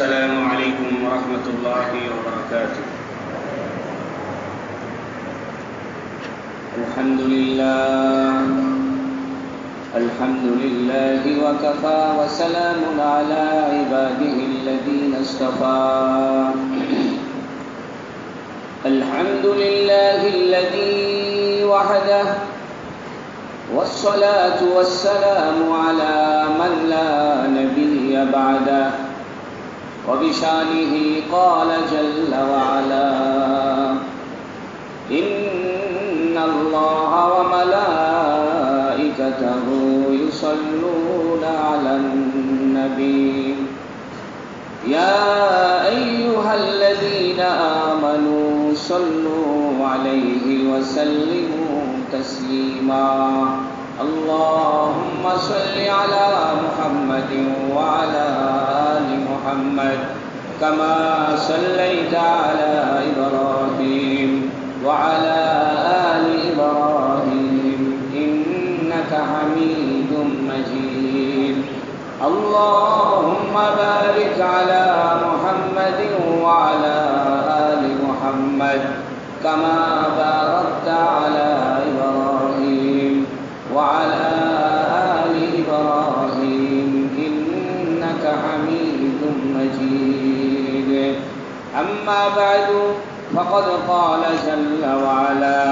السلام عليكم ورحمة الله وبركاته. الحمد لله وكفى وسلام على عباده الذين اصطفى. الحمد لله الذي وحده والصلاة والسلام على من لا نبي بعده. وبشانه قال جل وعلا: إن الله وملائكته يصلون على النبي يا أيها الذين آمنوا صلوا عليه وسلموا تسليما. اللهم صل على محمد وعلى آل محمد كما صليت على إبراهيم وعلى آل إبراهيم إنك حميد مجيد. اللهم بارك على محمد وعلى آل محمد كما باركت على إبراهيم وعلى آل إبراهيم إنك حميد مجيد. أما بعد، فقد قال جل وعلا: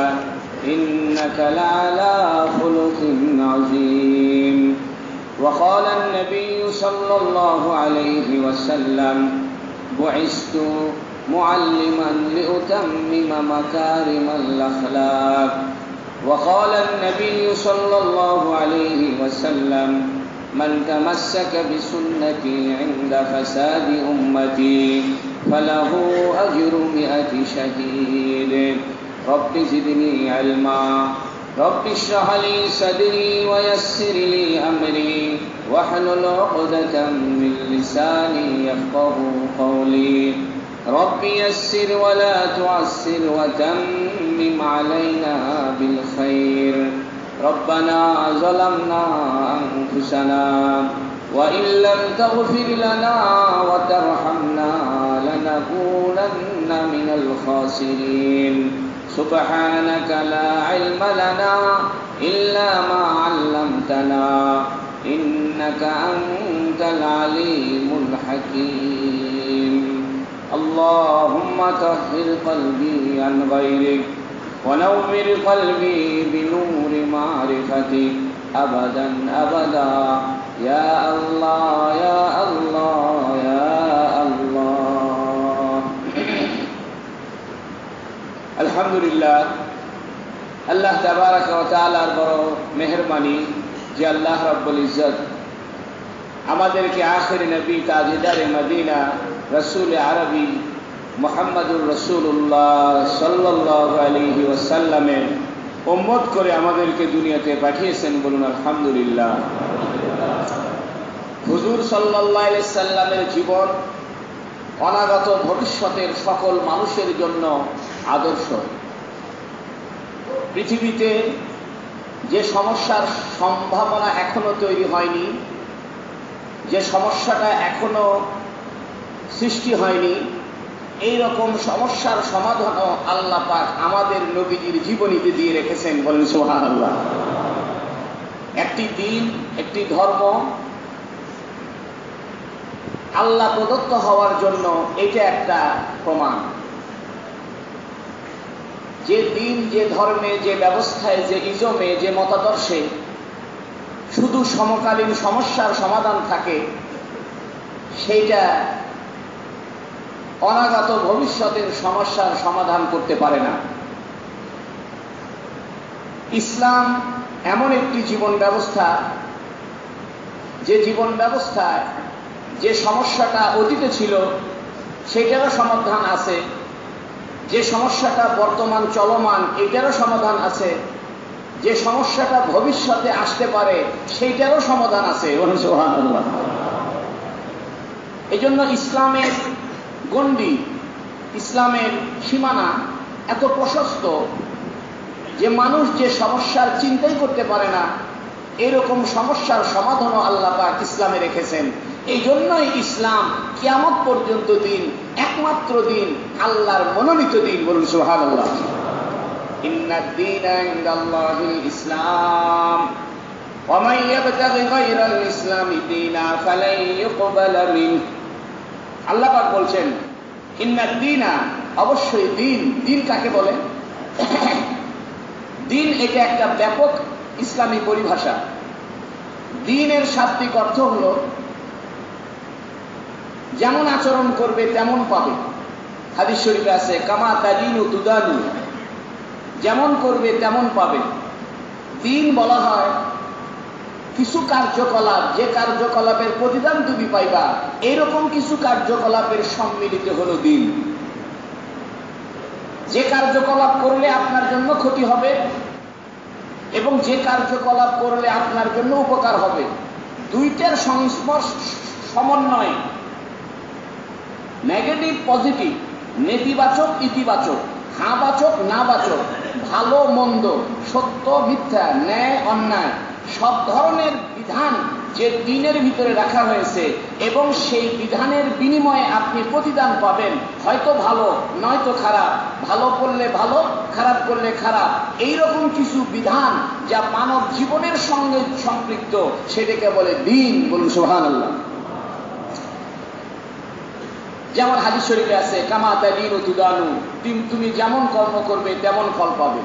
إنك لعلى خلق عظيم. وقال النبي صلى الله عليه وسلم: بعثت معلما لأتمم مكارم الأخلاق. وقال النبي صلى الله عليه وسلم: من تمسك بسنتي عند فساد أمتي فله أجر 100 شهيد. رب زدني علما، رب اشرح لي صدري ويسر لي أمري واحلل عقدة من لساني يفقه قولي. رب يسر ولا تعسر وتمم علينا بالخير. ربنا ظلمنا أنفسنا وإن لم تغفر لنا وترحمنا لنكونن من الخاسرين. سبحانك لا علم لنا إلا ما علمتنا إنك أنت العليم الحكيم. اللهم طهر قلبي عن غيرك ونور قلبي بنور معرفتك أبدا أبدا يا الله يا الله يا الله. আলহামদুলিল্লাহ, আল্লাহ তাবারাক ওয়া তাআলার বড় মেহেরবানি যে আল্লাহ রাব্বুল ইজ্জত আমাদেরকে আখির নবী তাজদারে মদিনা রাসূল আরবি মুহাম্মদুর রাসূলুল্লাহ সাল্লাল্লাহু আলাইহি ওয়াসাল্লামের উম্মত করে আমাদেরকে দুনিয়াতে পাঠিয়েছেন। বলুন আলহামদুলিল্লাহ। হুজুর সাল্লাল্লাহু আলাইহি সাল্লামের জীবন অনাগত ভবিষ্যতের সকল মানুষের জন্য আদর্শ। পৃথিবীতে যে সমস্যার সম্ভাবনা এখনো তৈরি হয়নি, যে সমস্যাটা এখনো সৃষ্টি হয়নি, এই রকম সমস্যার সমাধানও আল্লাহ পাক আমাদের নবীজির জীবনীতে দিয়ে রেখেছেন। বলেন সুবহানাল্লাহ। একটি দিন, একটি ধর্ম আল্লাহ প্রদত্ত হওয়ার জন্য এটা একটা প্রমাণ। যে দিন, যে ধর্মে, যে ব্যবস্থায়, যে ইজমে, যে মতাদর্শে শুধু সমকালীন সমস্যার সমাধান থাকে, সেইটা অনাগত ভবিষ্যতের সমস্যার সমাধান করতে পারে না। ইসলাম এমন একটি জীবন ব্যবস্থা, যে জীবন ব্যবস্থায় যে সমস্যাটা অতীতে ছিল সেটারও সমাধান আছে, যে সমস্যাটা বর্তমান চলমান এটারও সমাধান আছে, যে সমস্যাটা ভবিষ্যতে আসতে পারে সেইটারও সমাধান আছে। সুবহানাল্লাহ। এই জন্য ইসলামের গণ্ডি, ইসলামের সীমানা এত প্রশস্ত যে মানুষ যে সমস্যার চিন্তাই করতে পারে না, এরকম সমস্যার সমাধানও আল্লাহ পাক ইসলামে রেখেছেন। এই জন্যই ইসলাম কিয়ামত পর্যন্ত দিন, একমাত্র দিন, আল্লাহর মনোনীত দিন। বলুন সুবহানাল্লাহ। ইন্নাদ দীনা ইনদাল্লাহিল ইসলাম ওয়া মান ইয়াবতাগি গায়রাল ইসলামি দীনা ফালান ইউকবালা মিনহু। আল্লাহ পাক বলছেন ইন্নাদ দীনা, অবশ্যই দিন। দিন কাকে বলে? দিন এটা একটা ব্যাপক ইসলামী পরিভাষা। দিনের শাব্দিক অর্থ হলো যেমন আচরণ করবে তেমন পাবে। হাদিস শরীফে আছে কামা তাদিনু তুদানু, যেমন করবে তেমন পাবে। দিন বলা হয় কিছু কার্যকলাপ, যে কার্যকলাপের প্রতিদান তুমি পাইবা, এরকম কিছু কার্যকলাপের সম্মিলিত হলো দিন। যে কার্যকলাপ করলে আপনার জন্য ক্ষতি হবে এবং যে কার্যকলাপ করলে আপনার জন্য উপকার হবে, দুইটার সংস্পর্শ, সমন্বয়, নেগেটিভ পজিটিভ, নেতিবাচক ইতিবাচক, হাবাচক নাবাচক, ভালো মন্দ, সত্য মিথ্যা, ন্যায় অন্যায়, সব ধরনের বিধান যে দিনের ভিতরে রাখা হয়েছে এবং সেই বিধানের বিনিময়ে আপনি প্রতিদান পাবেন, হয়তো ভালো নয়তো খারাপ, ভালো করলে ভালো, খারাপ করলে খারাপ, এইরকম কিছু বিধান যা মানব জীবনের সঙ্গে সম্পৃক্ত, সেটাকে বলে দিন। বলুন সুবহানাল্লাহ। যেমন হাদিস শরীফে আছে কামা তাদিনু তুদানু, তুমি যেমন কর্ম করবে তেমন ফল পাবে।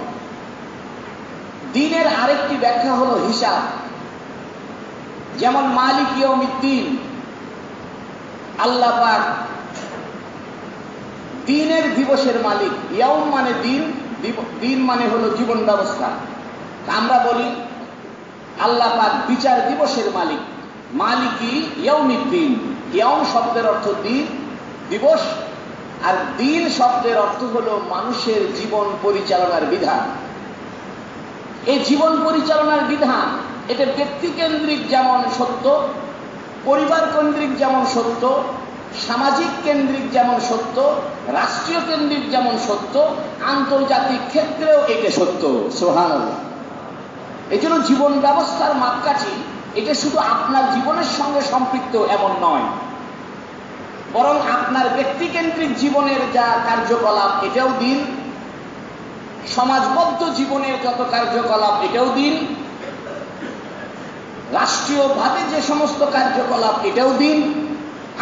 দিনের আরেকটি ব্যাখ্যা হলো হিসাব। যেমন মালিক ইয়াউমিদ্দিন, আল্লাহ পাক দিনের দিবসের মালিক। ইয়াউম মানে দিন, দিন মানে হলো জীবন ব্যবস্থা। আমরা বলি আল্লাহ পাক বিচার দিবসের মালিক, মালিকি ইয়াউমিদ্দিন। ইয়াউম শব্দের অর্থ দিন, দিবস, আর দিন শব্দের অর্থ হলো মানুষের জীবন পরিচালনার বিধান। এই জীবন পরিচালনার বিধান এটা ব্যক্তিকেন্দ্রিক যেমন সত্য, পরিবার কেন্দ্রিক যেমন সত্য, সামাজিক কেন্দ্রিক যেমন সত্য, রাষ্ট্রীয় কেন্দ্রিক যেমন সত্য, আন্তর্জাতিক ক্ষেত্রেও এটা সত্য। সুবহানাল্লাহ। এই জন্য জীবন ব্যবস্থার মাপকাঠি এটা শুধু আপনার জীবনের সঙ্গে সম্পৃক্ত এমন নয়, বরং আপনার ব্যক্তিকেন্দ্রিক জীবনের যা কার্যকলাপ এটাও দিন, সমাজবদ্ধ জীবনের যত কার্যকলাপ এটাও দিন, রাষ্ট্রীয়ভাবে যে সমস্ত কার্যকলাপ এটাও দিন,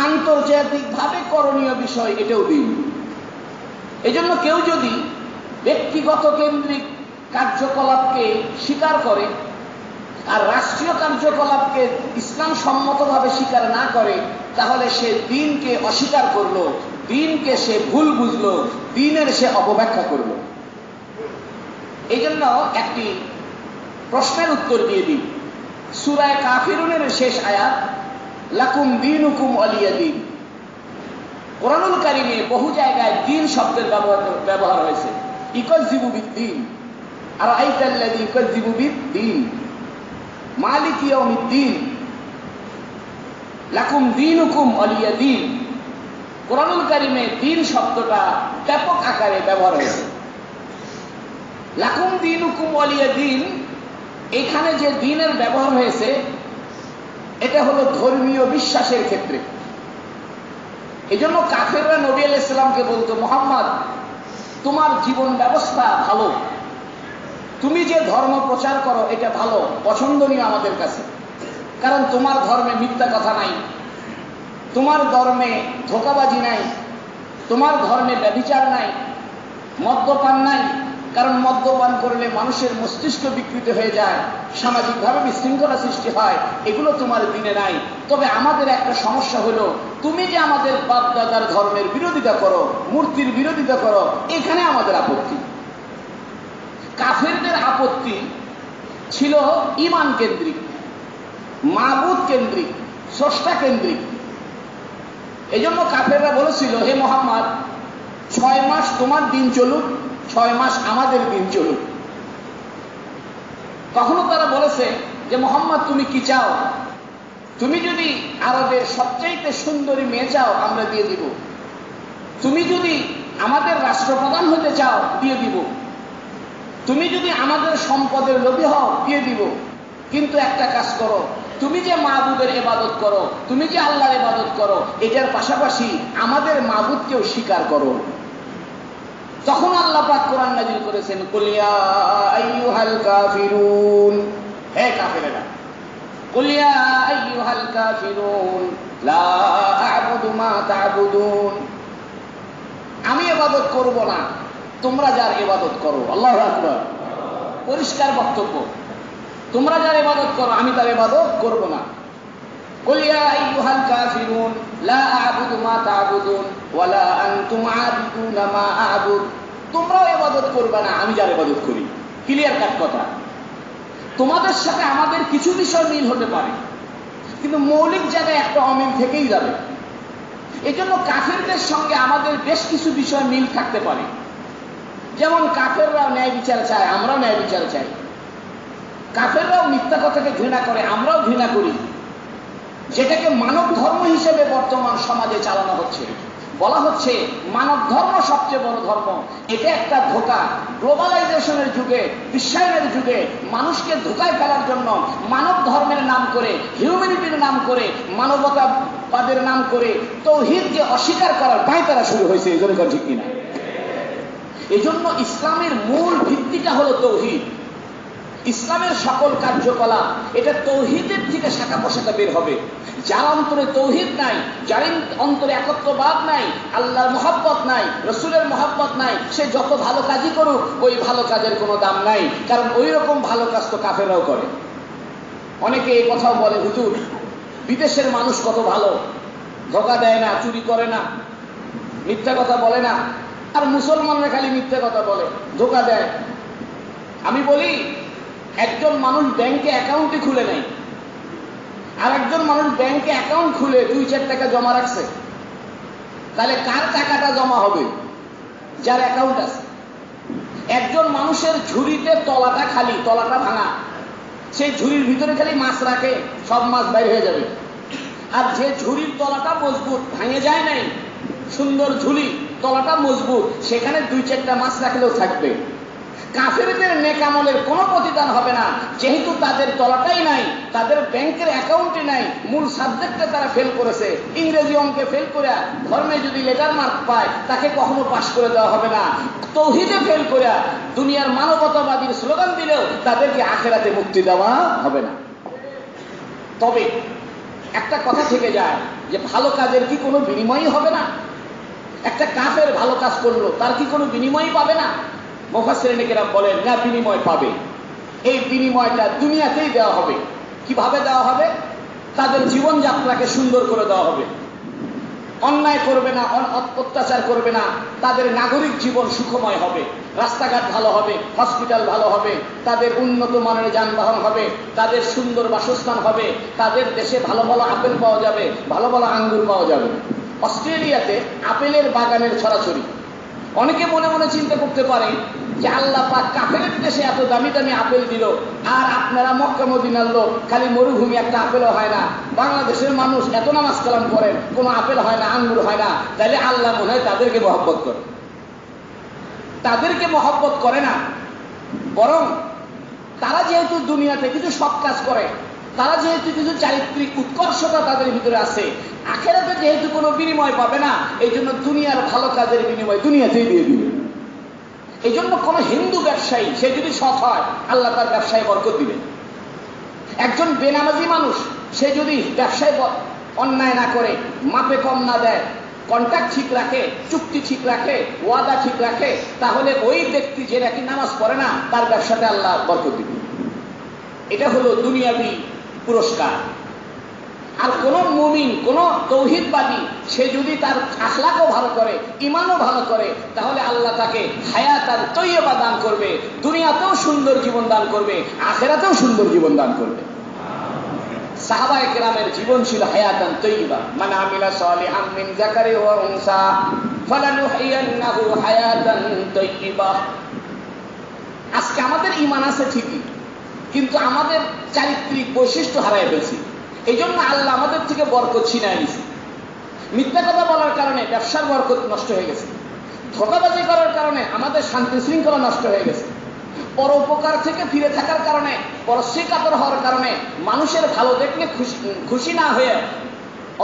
আন্তর্জাতিকভাবে করণীয় বিষয় এটাও দিন। এজন্য কেউ যদি ব্যক্তিগত কেন্দ্রিক কার্যকলাপকে স্বীকার করে আর রাষ্ট্রীয় কার্যকলাপকে ইসলাম সম্মতভাবে স্বীকার না করে, তাহলে সে দিনকে অস্বীকার করলো, দিনকে সে ভুল বুঝলো, দিনের সে অপব্যাখ্যা করলো। এই জন্য একটি প্রশ্নের উত্তর দিয়ে দিই। সূরা কাফিরুনের শেষ আয়াত লাকুম দীনুকুম ওয়ালিয়া দীন। কোরআনুল কারীমে বহু জায়গায় দিন শব্দের ব্যবহার হয়েছে। ইকাযযিবু বিদ্দীন, আর আইতাল্লাযী ইকাযযিবু বিদ্দীন, মালিক ইয়াউমিদ্দীন, লাকুম দীনুকুম ওয়ালিয়া দীন। কোরআনুল কারীমে দিন শব্দটা ব্যাপক আকারে ব্যবহার হয়েছে। লাকুম দীনুকুম ওয়ালিয়া দীন, এখানে যে দিনের ব্যবহার হয়েছে এটা হলো ধর্মীয় বিশ্বাসের ক্ষেত্রে। এই জন্য কাফেররা নবী আলাইহিস সালামকে বলতো, মুহাম্মদ তোমার জীবন ব্যবস্থা ভালো, তুমি যে ধর্ম প্রচার করো এটা ভালো, পছন্দনীয় আমাদের কাছে, কারণ তোমার ধর্মে মিথ্যা কথা নাই, তোমার ধর্মে ধোঁকাবাজি নাই, তোমার ধর্মে ব্যভিচার নাই, মদ্যপান নাই, কারণ মদ্যপান করলে মানুষের মস্তিষ্ক বিকৃত হয়ে যায়, সামাজিকভাবে বিশৃঙ্খলা সৃষ্টি হয়, এগুলো তোমার দিনে নাই। তবে আমাদের একটা সমস্যা হলো, তুমি যে আমাদের বাপ দাদার ধর্মের বিরোধিতা করো, মূর্তির বিরোধিতা করো, এখানে আমাদের আপত্তি। কাফেরদের আপত্তি ছিল ঈমান কেন্দ্রিক, মাবুদ কেন্দ্রিক, স্রষ্টা কেন্দ্রিক। এই জন্য কাফেররা বলেছিল, হে মুহাম্মদ 6 মাস তোমার দিন চলুক, 6 মাস আমাদের দিন চলুক। কখনো তারা বলেছে যে মুহাম্মদ তুমি কি চাও, তুমি যদি আরবের সবচাইতে সুন্দরী মেয়ে চাও আমরা দিয়ে দিব, তুমি যদি আমাদের রাষ্ট্রপ্রধান হতে চাও দিয়ে দিব, তুমি যদি আমাদের সম্পদের লোভী হও দিয়ে দিব, কিন্তু একটা কাজ করো, তুমি যে মাবুদের ইবাদত করো, তুমি যে আল্লাহর ইবাদত করো, এটার পাশাপাশি আমাদের মাবুদকেও স্বীকার করো। তখন আল্লাহ পাক কোরআন নাযিল করেছেন, কুল ইয়া আইয়ুহাল কাফিরুন, হে কাফেরেরা, কুল ইয়া আইয়ুহাল কাফিরুন লা আ'বুদু মা তা'বুদুন, আমি ইবাদত করব না, তোমরা যার ইবাদত করো। আল্লাহু আকবার, পরিষ্কার বক্তব্য। তোমরা যার ইবাদত করো, আমি তার ইবাদত করব না। কুল ইয়া আইয়ুহাল কাফিরুন লা আ'বুদু মা তা'বুদুন ওয়া লা আনতুম আ'বিদুনা মা আ'বুদ, তোমরাও ইবাদত করবে না, আমি যার ইবাদত করি। ক্লিয়ার কাট কথা। তোমাদের সাথে আমাদের কিছু বিষয় মিল হতে পারে, কিন্তু মৌলিক জায়গায় একটা অমিল থেকেই যাবে। এজন্য কাফেরদের সঙ্গে আমাদের বেশ কিছু বিষয় মিল থাকতে পারে। যেমন কাফেররাও ন্যায় বিচার চায়, আমরাও ন্যায় বিচার চাই। কাফেররাও মিথ্যা কথাকে ঘৃণা করে, আমরাও ঘৃণা করি। যেটাকে মানব ধর্ম হিসেবে বর্তমান সমাজে চালানো হচ্ছে, বলা হচ্ছে মানব ধর্ম সবচেয়ে বড় ধর্ম। এটা একটা ধোঁকা। গ্লোবালাইজেশনের যুগে, বিশ্বায়নের যুগে মানুষকে ধোঁকায় ফেলার জন্য মানব ধর্মের নাম করে, হিউম্যানিটির নাম করে, মানবতাবাদের নাম করে তৌহিদকে অস্বীকার করার পায়তারা শুরু হয়েছে। এই জন্য ঠিক কিনা? এই জন্য ইসলামের মূল ভিত্তিটা হলো তৌহিদ। ইসলামের সকল কার্যকলাপ এটা তৌহিদের থেকে শাখা পোশাখা বের হবে। যার অন্তরে তৌহিদ নাই, যার অন্তরে একত্ববাদ নাই, আল্লাহর মহব্বত নাই, রসুলের মহব্বত নাই, সে যত ভালো কাজই করুক ওই ভালো কাজের কোনো দাম নাই। কারণ ওই রকম ভালো কাজ তো কাফেররাও করে। অনেকে এই কথাও বলে, হুজুর বিদেশের মানুষ কত ভালো, ধোঁকা দেয় না, চুরি করে না, মিথ্যা কথা বলে না, আর মুসলমানরা খালি মিথ্যা কথা বলে, ধোঁকা দেয়। আমি বলি, একজন মানুষ ব্যাংকে অ্যাকাউন্টই খুলে নেই, আর একজন মানুষ ব্যাংকে অ্যাকাউন্ট খুলে 2-4 টাকা জমা রাখছে, তাহলে কার টাকাটা জমা হবে? যার অ্যাকাউন্ট আছে। একজন মানুষের ঝুড়িতে তলাটা খালি, তলাটা ভাঙা, সেই ঝুড়ির ভিতরে খালি মাছ রাখে, সব মাছ বাইরে হয়ে যাবে। আর যে ঝুড়ির তলাটা মজবুত, ভাঙে যায় নাই, সুন্দর ঝুড়ি, তলাটা মজবুত, সেখানে 2-4টা মাছ রাখলেও থাকবে। কাফেরদের নেকামলের কোনো প্রতিদান হবে না, যেহেতু তাদের তলাটাই নাই, তাদের ব্যাংকের অ্যাকাউন্টে নাই, মূল সাবজেক্টে তারা ফেল করেছে। ইংরেজি অঙ্কে ফেল করে ধর্মে যদি লেটার মার্ক পায়, তাকে কখনো পাশ করে দেওয়া হবে না। তৌহিদে ফেল করে দুনিয়ার মানবতাবাদীর স্লোগান দিলেও তাদেরকে আখেরাতে মুক্তি দেওয়া হবে না। তবে একটা কথা থেকে যায় যে ভালো কাজের কি কোনো বিনিময়ই হবে না? একটা কাফের ভালো কাজ করলো, তার কি কোনো বিনিময়ই পাবে না? মুফাসসিরিন কেরাম বলেন, না, বিনিময় পাবে। এই বিনিময়টা দুনিয়াতেই দেওয়া হবে। কিভাবে দেওয়া হবে? তাদের জীবনযাত্রাকে সুন্দর করে দেওয়া হবে, অন্যায় করবে না, অত্যাচার করবে না, তাদের নাগরিক জীবন সুখময় হবে, রাস্তাঘাট ভালো হবে, হসপিটাল ভালো হবে, তাদের উন্নত মানের যানবাহন হবে, তাদের সুন্দর বাসস্থান হবে, তাদের দেশে ভালো ভালো আপেল পাওয়া যাবে, ভালো ভালো আঙ্গুর পাওয়া যাবে। অস্ট্রেলিয়াতে আপেলের বাগানের ছড়াছড়ি। অনেকে মনে মনে চিন্তা করতে পারে যে আল্লাহ পাক কাফেরের দেশে এত দামি দামি আপেল দিল, আর আপনারা মক্কা মদিনার লোক, খালি মরুভূমি, একটা আপেলও হয় না। বাংলাদেশের মানুষ এত নামাজ কালাম করেন, কোনো আপেল হয় না, আঙ্গুর হয় না, তাহলে আল্লাহ মনে হয় তাদেরকে মহব্বত করে। তাদেরকে মহব্বত করে না, বরং তারা যেহেতু দুনিয়াতে কিছু সৎ কাজ করে, তারা যেহেতু কিছু চারিত্রিক উৎকর্ষতা তাদের ভিতরে আছে, আখেরাতে যেহেতু কোনো বিনিময় পাবে না, এই জন্য দুনিয়ার ভালো কাজের বিনিময় দুনিয়াতেই দিয়ে দিবে। এই জন্য কোন হিন্দু ব্যবসায়ী সে যদি সৎ হয়, আল্লাহ তার ব্যবসায় বরকত দিবেন। একজন বেনামাজি মানুষ সে যদি ব্যবসায় অন্যায় না করে, মাপে কম না দেয়, কন্ট্রাক্ট ঠিক রাখে, চুক্তি ঠিক রাখে, ওয়াদা ঠিক রাখে, তাহলে ওই ব্যক্তি যে নাকি নামাজ পড়ে না, তার ব্যবসাতে আল্লাহ বরকত দিবেন। এটা হলো দুনিয়াবি পুরস্কার। আর কোন মুমিন, কোন তৌহিদবাদী সে যদি তার আখলাকও ভালো করে, ঈমানও ভালো করে, তাহলে আল্লাহ তাকে হায়াতান তৈয়বা দান করবে, দুনিয়াতেও সুন্দর জীবন দান করবে, আখিরাতেও সুন্দর জীবন দান করবে। সাহাবায়ে কেরামের জীবন ছিল হায়াতান তৈয়বা। মান আমিলা সালিহান মিন যাকারি ওয়া উনসা ফালানুহইয়ান্নাহু হায়াতান তৈয়বা। আজকে আমাদের ঈমান আছে ঠিকই, কিন্তু আমাদের চারিত্রিক বৈশিষ্ট্য হারায় ফেলছি। এই জন্য আল্লাহ আমাদের থেকে বরকত ছিনায় নিছে। মিথ্যা কথা বলার কারণে ব্যবসার বরকত নষ্ট হয়ে গেছে, ধোঁকাবাজি করার কারণে আমাদের শান্তি শৃঙ্খলা নষ্ট হয়ে গেছে, পরোপকার থেকে ফিরে থাকার কারণে, পরশ্রী কাতর হওয়ার কারণে, মানুষের ভালো দেখলে খুশি না হয়ে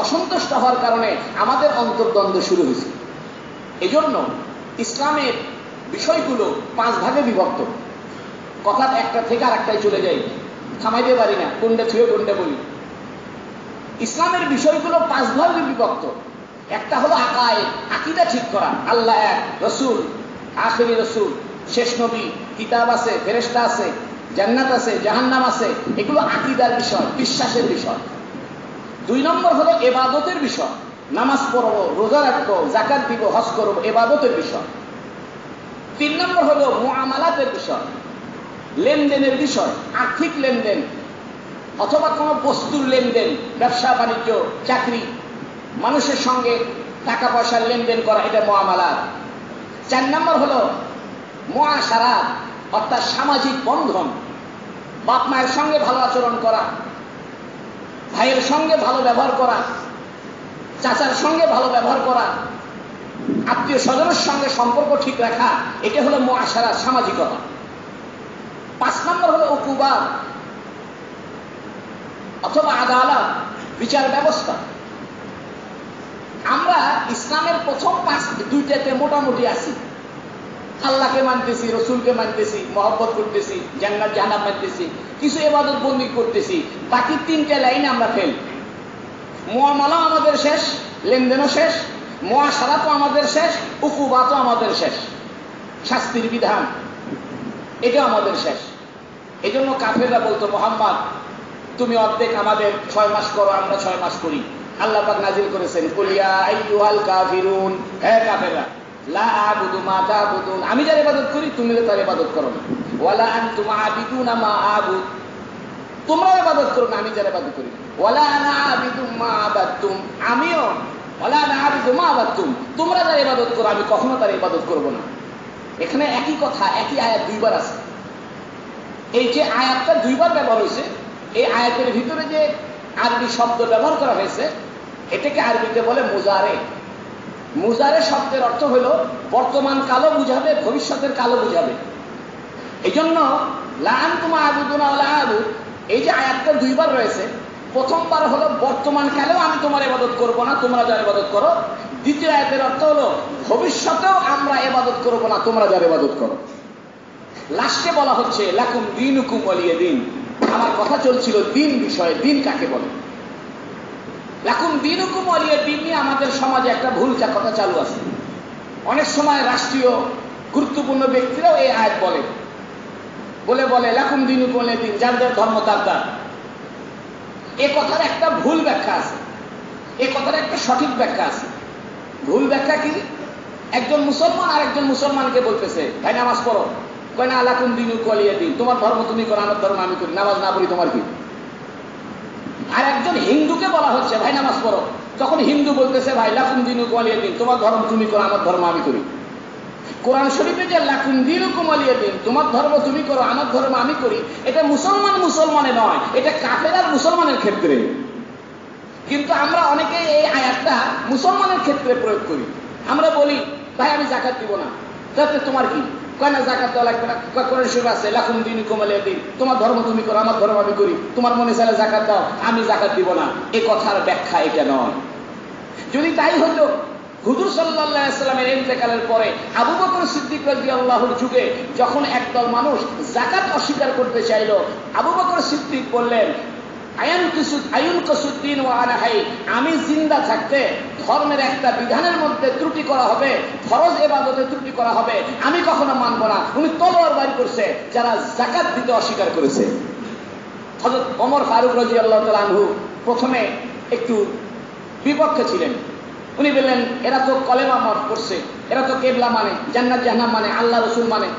অসন্তুষ্ট হওয়ার কারণে আমাদের অন্তর্দ্বন্দ্ব শুরু হয়েছে। এজন্য ইসলামের বিষয়গুলো 5 ভাগে বিভক্ত। কথা একটা থেকে আরেকটাই চলে যাই, থামাইতে পারি না, কোনটা ছুঁয়ে কোনটা বলি। ইসলামের বিষয়গুলো 5 ভাগে বিভক্ত। একটা হলো আকীদা ঠিক করা, আল্লাহ এক, রসুল, আখেরি রসুল, শেষ নবী, কিতাব আছে, ফেরেশতা আছে, জান্নাত আছে, জাহান্নাম আছে, এগুলো আকীদার বিষয়, বিশ্বাসের বিষয়। 2 নম্বর হলো ইবাদতের বিষয়, নামাজ পড়বো, রোজা রাখবো, যাকাত দিব, হজ করবো, ইবাদতের বিষয়। 3 নম্বর হলো মুআমালাতের বিষয়, লেনদেনের বিষয়, আর্থিক লেনদেন অথবা কোনো বস্তুর লেনদেন, ব্যবসা বাণিজ্য, চাকরি, মানুষের সঙ্গে টাকা পয়সার লেনদেন করা, এটা মুআমালাত। 4 নম্বর হলো মুআশারাত, অর্থাৎ সামাজিক বন্ধন, বাপ মায়ের সঙ্গে ভালো আচরণ করা, ভাইয়ের সঙ্গে ভালো ব্যবহার করা, চাচার সঙ্গে ভালো ব্যবহার করা, আত্মীয় স্বজনের সঙ্গে সম্পর্ক ঠিক রাখা, এটা হলো মুআশারাত, সামাজিকতা। 5 নম্বর হলো উকুবাত অথবা আদালত, বিচার ব্যবস্থা। আমরা ইসলামের প্রথম 2টাতে মোটামুটি আছি, আল্লাহকে মানতেছি, রসুলকে মানতেছি, মহব্বত করতেছি, জান্নাত জাহান্নাম মানতেছি, কিছু ইবাদত বন্দেগী করতেছি। বাকি 3টে লাইনে আমরা ফেল। মুআমালাও আমাদের শেষ, লেনদেনও শেষ, মুআশারাতও আমাদের শেষ, উকুবাতও আমাদের শেষ, শাস্তির বিধান এটাও আমাদের শেষ। এজন্য কাফেররা বলতো, মুহাম্মদ তুমি অর্ধেক আমাদের 6 মাস করো, আমরা 6 মাস করি। আল্লাহ পাক নাজিল করেছেন, কুল ইয়া আইয়ুহাল কাফিরুন, হে কাফেররা, লা আবুদু মা তা'বুদুন, আমি যার ইবাদত করি তুমি তার ইবাদত করো না। ওয়ালা আনতুম আবিদুনা মা আবুদ, তোমরা ইবাদত করো না আমি যার ইবাদত করি। ওয়ালা আনা আবিদু মা আবাদতুম, আমিও ওয়ালা আনা আবিদু মা আবাদতুম, তোমরা যার ইবাদত করো আমি কখনো তার ইবাদত করব না। এখানে একই কথা, একই আয়াত 2 বার আছে। এই যে আয়াতটা 2 বার ব্যবহার হয়েছে, এই আয়াতের ভিতরে যে আরবি শব্দ ব্যবহার করা হয়েছে, এটাকে আরবিতে বলে মুজারে। মুজারে শব্দের অর্থ হলো বর্তমান কালও বুঝাবে, ভবিষ্যতের কালও বুঝাবে। এই জন্য লা আনতুম আবুদুনা ওয়ালা আবুদ, এই যে আয়াতটা 2 বার রয়েছে, প্রথমবার হলো বর্তমান কালেও আমি তোমার ইবাদত করব না, তোমরা যার ইবাদত করো। দ্বিতীয় আয়াতের অর্থ হলো ভবিষ্যতেও আমরা ইবাদত করব না, তোমরা যার ইবাদত করো। লাস্টে বলা হচ্ছে লাকুম দীনুকুম ওয়ালিয়া দিন। আমার কথা চলছিল দিন বিষয়ে, দিন কাকে বলে। লাকুম দীনুকুম ওয়ালিয়া দিন নিয়ে আমাদের সমাজে একটা ভুল কথা চালু আছে। অনেক সময় রাষ্ট্রীয় গুরুত্বপূর্ণ ব্যক্তিরাও এই আয়াত বলে লাকুম দীনুকুম ওয়ালিয়া দিন, যাদের ধর্ম তার তার। এ কথার একটা ভুল ব্যাখ্যা আছে, এ কথার একটা সঠিক ব্যাখ্যা আছে। ভুল ব্যাখ্যা কি? একজন মুসলমান আর একজন মুসলমানকে বলতেছে, ভাই নামাজ পড়ো, কয় না লাকুম দীনুকুম ওয়ালিয়া দিন, তোমার ধর্ম তুমি করো, আমার ধর্ম আমি করি, নামাজ না পড়ি তোমার কি? আর একজন হিন্দুকে বলা হচ্ছে, ভাই নামাজ পড়ো, তখন হিন্দু বলতেছে, ভাই লাকুম দীনুকুম ওয়ালিয়া দিন, তোমার ধর্ম তুমি করো, আমার ধর্ম আমি করি। কোরআন শরীফে যে লাকুম দীনুকুম ওয়ালিয়া দিন, তোমার ধর্ম তুমি করো, আমার ধর্ম আমি করি, এটা মুসলমানে নয়, এটা কাফের আর মুসলমানের ক্ষেত্রে। কিন্তু আমরা অনেকে এই আয়াতটা মুসলমানের ক্ষেত্রে প্রয়োগ করি। আমরা বলি, ভাই আমি যাকাত দিব না, তাতে তোমার কি? কয় না যাকাত দেওয়া লাগবে না, কোরআন শরীফে আছে লাকুম দীনুকুম ওয়ালিয়া দিন, তোমার ধর্ম তুমি করো, আমার ধর্ম আমি করি, তোমার মনে চাইলে যাকাত দাও, আমি যাকাত দিব না। এই কথার ব্যাখ্যা এটা নয়। যদি তাই হতো, হুজুর সাল্লাল্লাহু আলাইহি ওয়াসাল্লামের ইন্তেকালের পরে আবু বকর সিদ্দিক রাদিয়াল্লাহুর যুগে যখন একদল মানুষ যাকাত অস্বীকার করতে চাইল, আবু বকর সিদ্দিক বললেন, আয়ুন কসুদ্দিন ওয়া আনা হাই, আমি জিন্দা থাকতে ধর্মের একটা বিধানের মধ্যে ত্রুটি করা হবে, ফরজ ইবাদতে ত্রুটি করা হবে, আমি কখনো মানব না। উনি তলোয়ার বাড়ি করছে যারা যাকাত দিতে অস্বীকার করেছে। হযরত ওমর ফারুক রাদিয়াল্লাহু তাআলা আনহু প্রথমে একটু বিপক্ষে ছিলেন। উনি বললেন, এরা তো কলেমা মত করছে, এরা তো কেবলা মানে, জান্নাত জাহান্নাম মানে, আল্লাহ রসুল মানে,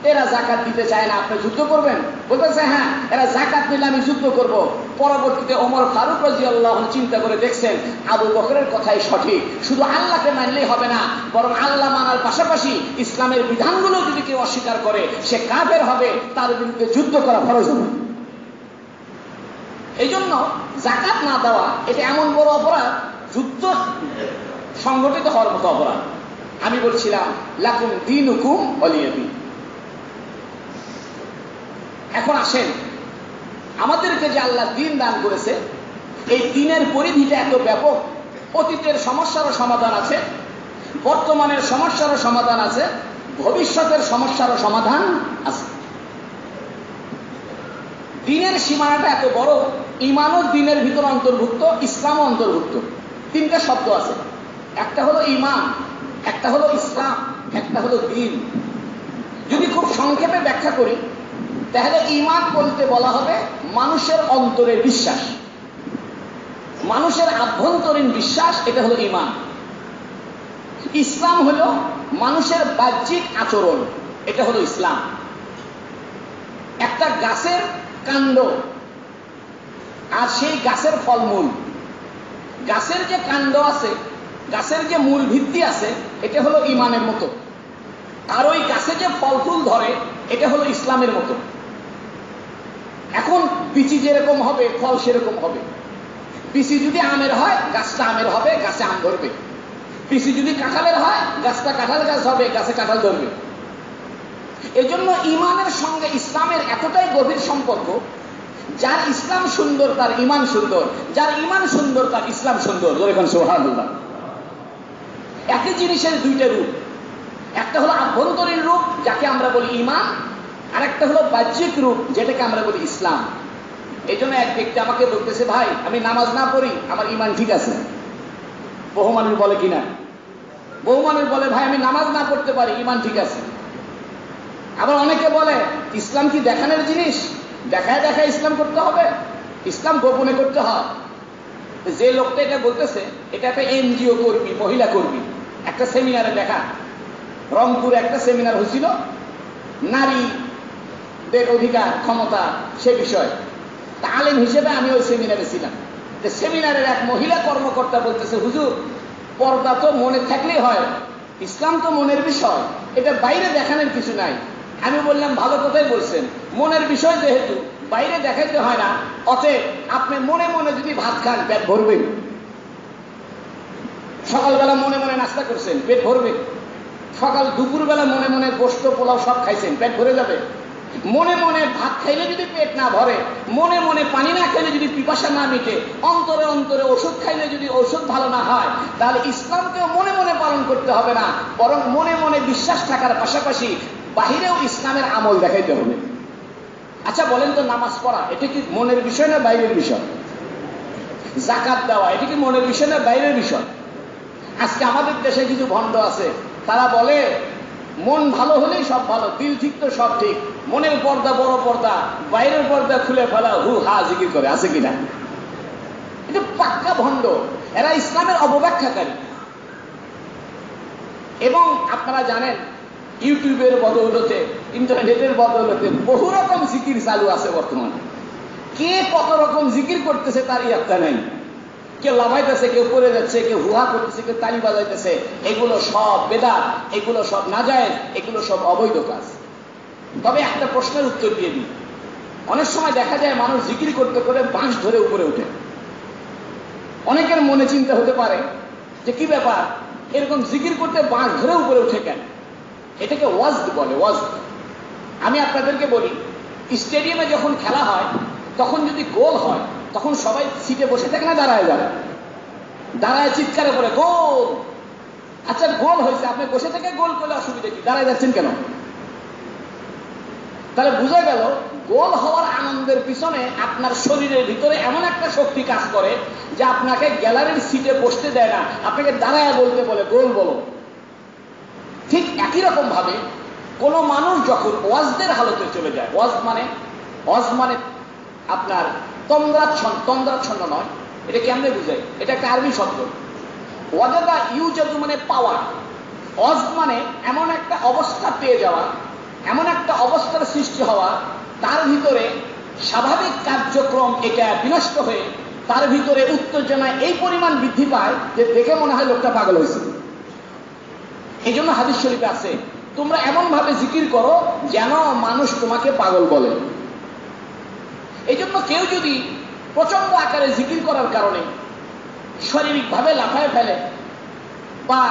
এরা যাকাত দিতে চায় না, আপনি যুদ্ধ করবেন? বলতেছে, হ্যাঁ, এরা যাকাত নিলে আমি যুদ্ধ করব। পরবর্তীতে ওমর ফারুক রাদিয়াল্লাহু আনহু চিন্তা করে দেখছেন, আবু বকরের কথাই সঠিক, শুধু আল্লাহকে মানলেই হবে না, বরং আল্লাহ মানার পাশাপাশি ইসলামের বিধানগুলো যদি কেউ অস্বীকার করে সে কাফের হবে, তার বিরুদ্ধে যুদ্ধ করা ফরজ হবে। এই জন্য যাকাত না দেওয়া এটা এমন বড় অপরাধ, যুদ্ধ সংগঠিত হওয়ার মতো অপরাধ। আমি বলছিলাম লাকুম দীনুকুম ওয়ালিয়া দিন। এখন আসেন, আমাদেরকে যে আল্লাহ দিন দান করেছে, এই দিনের পরিধিটা এত ব্যাপক। অতীতের সমস্যারও সমাধান আছে, বর্তমানের সমস্যারও সমাধান আছে, ভবিষ্যতের সমস্যারও সমাধান আছে। দিনের সীমানাটা এত বড়, ঈমানও দিনের ভিতরে অন্তর্ভুক্ত, ইসলামও অন্তর্ভুক্ত। তিনটা শব্দ আছে, একটা হলো ঈমান, একটা হলো ইসলাম, একটা হলো দিন। যদি খুব সংক্ষেপে ব্যাখ্যা করি তাহলে ঈমান বলতে বলা হবে মানুষের অন্তরের বিশ্বাস, মানুষের আভ্যন্তরীণ বিশ্বাস, এটা হলো ঈমান। ইসলাম হলো মানুষের বাহ্যিক আচরণ, এটা হলো ইসলাম। একটা গাছের কাণ্ড আর সেই গাছের ফলমূল, গাছের যে কাণ্ড আছে, গাছের যে মূল ভিত্তি আছে, এটা হলো ঈমানের মতো। আর ওই গাছে যে ফল ফুল ধরে, এটা হলো ইসলামের মতো। এখন বিচি যেরকম হবে ফল সেরকম হবে। বিচি যদি আমের হয় গাছটা আমের হবে, গাছে আম ধরবে। বিচি যদি কাঁঠালের হয় গাছটা কাঁঠাল গাছ হবে, গাছে কাঁঠাল ধরবে। এজন্য ঈমানের সঙ্গে ইসলামের এতটাই গভীর সম্পর্ক, যার ইসলাম সুন্দর তার ঈমান সুন্দর, যার ঈমান সুন্দর তার ইসলাম সুন্দর। যেরকম সুবহানাল্লাহ। একই জিনিসের দুইটা রূপ, একটা হলো আভ্যন্তরীণ রূপ যাকে আমরা বলি ঈমান, আর একটা হলো বাহ্যিক রূপ যেটাকে আমরা বলি ইসলাম। এই জন্য এক ব্যক্তি আমাকে বলতেছে, ভাই আমি নামাজ না পড়ি আমার ঈমান ঠিক আছে। বহু মানুষ বলে কিনা, বহু মানুষ বলে ভাই আমি নামাজ না পড়তে পারি ঈমান ঠিক আছে। আবার অনেকে বলে ইসলাম কি দেখানোর জিনিস, দেখায় দেখায় ইসলাম করতে হবে, ইসলাম গোপনে করতে হয়। যে লোকটা এটা বলতেছে এটা একটা এনজিও কর্মী, মহিলা কর্মী। একটা সেমিনারে দেখা, রংপুরে একটা সেমিনার হয়েছিল নারীদের অধিকার ক্ষমতা সে বিষয়ে। আলেম হিসেবে আমি ওই সেমিনারে ছিলাম। সেমিনারের এক মহিলা কর্মকর্তা বলতেছে, হুজুর পর্দা তো মনে থাকলেই হয়, ইসলাম তো মনের বিষয়, এটা বাইরে দেখানোর কিছু নাই। আমি বললাম ভালো কথাই বলছেন, মনের বিষয় যেহেতু বাইরে দেখাইতে হয় না, অতএব আপনি মনে মনে যদি ভাত খান পেট ভরবে। সকালবেলা মনে মনে নাস্তা করছেন পেট ভরবে, সকাল দুপুরবেলা মনে মনে গোশত পোলাও সব খাইছেন পেট ভরে যাবে। মনে মনে ভাত খাইলে যদি পেট না ভরে, মনে মনে পানি না খেলে যদি পিপাসা না মিটে, অন্তরে অন্তরে ওষুধ খাইলে যদি ওষুধ ভালো না হয়, তাহলে ইসলামকেও মনে মনে পালন করতে হবে না, বরং মনে মনে বিশ্বাস থাকার পাশাপাশি বাহিরেও ইসলামের আমল দেখাইতে হবে। আচ্ছা বলেন তো, নামাজ পড়া এটা কি মনের বিষয় না বাইরের বিষয়? যাকাত দেওয়া এটা কি মনের বিষয় না বাইরের বিষয়? আজকে আমাদের দেশে কিছু ভণ্ড আছে, তারা বলে মন ভালো হলেই সব ভালো, দিল ঠিক তো সব ঠিক, মনের পর্দা বড় পর্দা, বাইরের পর্দা খুলে ফেলা হু হা জিকির করে। আছে কিনা? এটা পাক্কা ভণ্ড, এরা ইসলামের অপব্যাখ্যাকারী। এবং আপনারা জানেন ইউটিউবের বদৌলতে, ইন্টারনেটের বদৌলতে বহু রকম জিকির চালু আছে বর্তমানে। কে কত রকম জিকির করতেছে তার ইয়ত্তা নেই। কেউ লাফাইতেছে, কেউ পড়ে যাচ্ছে, কেউ হুহা করতেছে, কেউ তালি বাজাইতেছে। এগুলো সব বেদাত, এগুলো সব নাজায়েজ, এগুলো সব অবৈধ কাজ। তবে একটা প্রশ্নের উত্তর দিয়ে দিই, অনেক সময় দেখা যায় মানুষ জিকির করতে করে বাঁশ ধরে উপরে ওঠে। অনেকের মনে চিন্তা হতে পারে যে কি ব্যাপার, এরকম জিকির করতে বাঁশ ধরে উপরে উঠে কেন? এটাকে ওয়াজদ বলে, ওয়াজদ। আমি আপনাদেরকে বলি, স্টেডিয়ামে যখন খেলা হয় তখন যদি গোল হয় তখন সবাই সিটে বসে থাকে না দাঁড়ায় যাবে? দাঁড়ায় চিৎকারে বলে গোল। আচ্ছা গোল হয়েছে, আপনি বসে থেকে গোল করলে অসুবিধা কি, দাঁড়ায় যাচ্ছেন কেন? তাহলে বোঝা গেল গোল হওয়ার আনন্দের পিছনে আপনার শরীরের ভিতরে এমন একটা শক্তি কাজ করে যে আপনাকে গ্যালারির সিটে বসতে দেয় না, আপনাকে দাঁড়ায় বলতে বলে গোল বলো। ঠিক একই রকম ভাবে কোন মানুষ যখন ওয়াজদের হালতে চলে যায়, ওয়াজ মানে আপনার তন্দ্রাচ্ছন্ন নয়, এটা কেমনে বুঝায়? এটা একটা আরবি শব্দ। ওয়াজাদা ইউজাদু মানে পাওয়া। ওয়াজ মানে এমন একটা অবস্থা পেয়ে যাওয়া, এমন একটা অবস্থার সৃষ্টি হওয়া, তার ভিতরে স্বাভাবিক কার্যক্রম এটা বিনষ্ট হয়ে তার ভিতরে উত্তেজনা এই পরিমাণ বৃদ্ধি পায় যে দেখে মনে হয় লোকটা পাগল হয়েছে। এই জন্য হাদিস শরীফে আছে, তোমরা এমন ভাবে জিকির করো যেন মানুষ তোমাকে পাগল বলে। এই জন্য কেউ যদি প্রচন্ড আকারে জিকির করার কারণে শারীরিকভাবে লাফায় ফেলে বা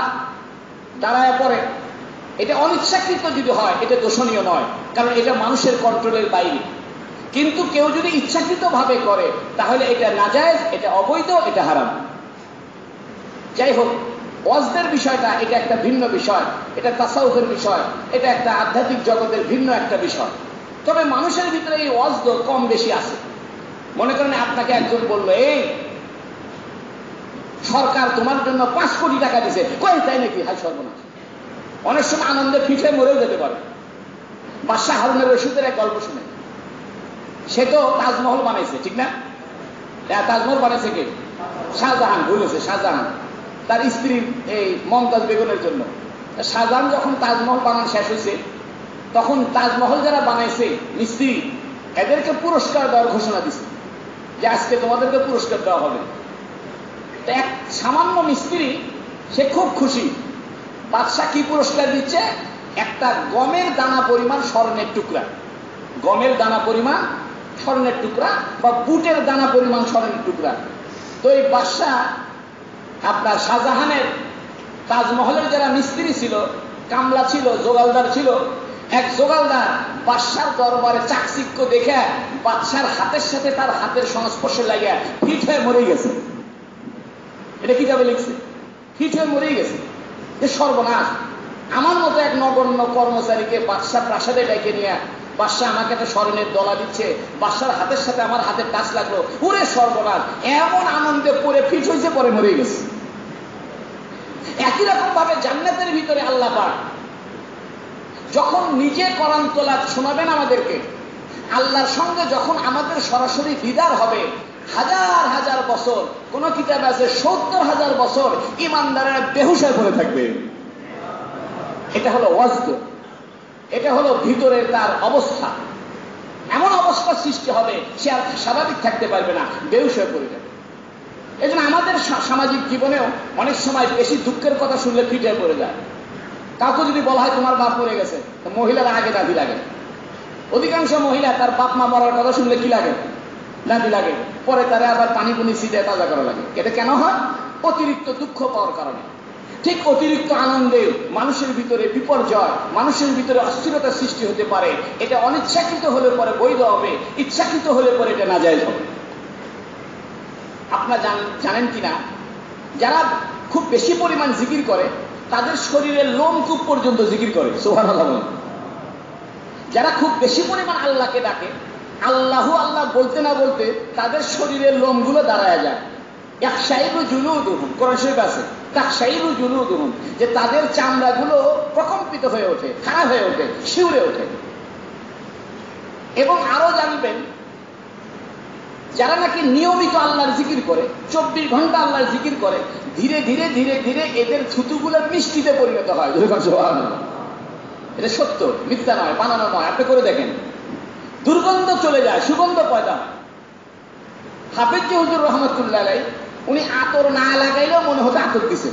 দাঁড়ায় পড়ে, এটা অনিচ্ছাকৃত যদি হয় এটা দোষণীয় নয়, কারণ এটা মানুষের কন্ট্রোলের বাইরে। কিন্তু কেউ যদি ইচ্ছাকৃতভাবে করে তাহলে এটা নাজায়েজ, এটা অবৈধ, এটা হারাম। যাই হোক, ওয়াজদের বিষয়টা এটা একটা ভিন্ন বিষয়, এটা তাসাউফের বিষয়, এটা একটা আধ্যাত্মিক জগতের ভিন্ন একটা বিষয়। তবে মানুষের ভিতরে এই ওয়াজ কম বেশি আছে। মনে করেন আপনাকে একজন বললো, এই সরকার তোমার জন্য 5 কোটি টাকা দিছে, কই তাই নাকি? হাই সর্বনাশ। অনেক সময় আনন্দে ফিটে মরেও যেতে পারে। বাদশাহ হারুনের রশিদের এক গল্প শুনে, সে তো তাজমহল বানাইছে, ঠিক না? তাজমহল বানাইছে কে? শাহজাহান। ভুলেছে, শাহজাহান তার স্ত্রীর এই মমতাজ বেগমের জন্য। শাহজাহান যখন তাজমহল বানানো শেষ হয়েছে, তখন তাজমহল যারা বানাইছে মিস্ত্রি, এদেরকে পুরস্কার দেওয়ার ঘোষণা দিছে যে আজকে তোমাদেরকে পুরস্কার দেওয়া হবে। এক সামান্য মিস্ত্রি, সে খুব খুশি। বাদশাহ কি পুরস্কার দিচ্ছে? একটা গমের দানা পরিমাণ স্বর্ণের টুকরা, গমের দানা পরিমাণ স্বর্ণের টুকরা বা বুটের দানা পরিমাণ স্বর্ণের টুকরা। তো এই বাদশাহ আপনার শাহজাহানের তাজমহলের যারা মিস্ত্রি ছিল, কামলা ছিল, জোগালদার ছিল, এক জোগালদার বাদশার দরবারে চাকচিক্য দেখে বাদশার হাতের সাথে তার হাতের সংস্পর্শে লাগিয়া ফিট হয়ে মরে গেছে। এটা কিতাবে লিখছে, ফিট হয়ে মরেই গেছে। যে সর্বনাশ, আমার মতো এক নগণ্য কর্মচারীকে বাদশাহ প্রাসাদে ডেকে নিয়ে, বাদশাহ আমাকে একটা স্বর্ণের দলা দিচ্ছে, বাদশার হাতের সাথে আমার হাতের টাচ লাগলো, ওরে সর্বনাশ, এমন আনন্দে পরে ফিট হয়েছে, পরে মরে গেছে। একই রকম ভাবে জান্নাতের ভিতরে আল্লাহ পাক যখন নিজে কোরআন তেলাওয়াত শোনাবেন আমাদেরকে, আল্লাহর সঙ্গে যখন আমাদের সরাসরি দিদার হবে, হাজার হাজার বছর, কোন কিতাবে আছে 70,000 বছর ইমানদারেরা বেহুশ হয়ে পড়ে থাকবে। এটা হলো ওয়াজদ, এটা হলো ভিতরের তার অবস্থা। এমন অবস্থা সৃষ্টি হবে, সে আর স্বাভাবিক থাকতে পারবে না, বেহুশ হয়ে পড়ে যাবে। এই জন্য আমাদের সামাজিক জীবনেও অনেক সময় বেশি দুঃখের কথা শুনলে ফিটে পড়ে যায়। কাউকে যদি বলা হয় তোমার বাপ মরে গেছে, তো মহিলারা আগে দাবি লাগে। অধিকাংশ মহিলা তার বাপ মা মরার কথা শুনলে কি লাগে? দাবি লাগে। পরে তারা আবার পানি পুনি ছিটিয়ে তাজা করা লাগে। এটা কেন হয়? অতিরিক্ত দুঃখ পাওয়ার কারণে। ঠিক অতিরিক্ত আনন্দে মানুষের ভিতরে বিপর্যয়, মানুষের ভিতরে অস্থিরতা সৃষ্টি হতে পারে। এটা অনিচ্ছাকৃত হলে পরে বৈধ হবে, ইচ্ছাকৃত হলে পরে এটা নাজায়েজ হবে। আপনারা জানেন কিনা, যারা খুব বেশি পরিমাণ জিকির করে তাদের শরীরের লোমকূপ পর্যন্ত জিকির করে। সুবহানাল্লাহ। যারা খুব বেশি পরিমাণ আল্লাহকে ডাকে, আল্লাহ আল্লাহ বলতে না বলতে তাদের শরীরের লোমগুলো দাঁড়ায় যায়। ইয়াকশাইরু জুলুদুহুম, কোরআন শরীফে আছে, তাকশাইরু জুলুদুহুম, যে তাদের চামড়াগুলো প্রকম্পিত হয়ে ওঠে, খারাপ হয়ে ওঠে, শিউরে ওঠে। এবং আরো জানবেন, যারা নাকি নিয়মিত আল্লাহর জিকির করে, 24 ঘন্টা আল্লাহর জিকির করে, ধীরে ধীরে ধীরে ধীরে এদের থুতুগুলো মিষ্টিতে পরিণত হয়। এটা সত্য, মিথ্যা নয়, বানানো নয়। আপনি করে দেখেন, দুর্গন্ধ চলে যায়, সুগন্ধ পয়দা হয়। হাফেজ হুজুর রহমতুল্লাহ আলাইহি, উনি আতর না লাগাইলেও মনে হতো আতর দিছে।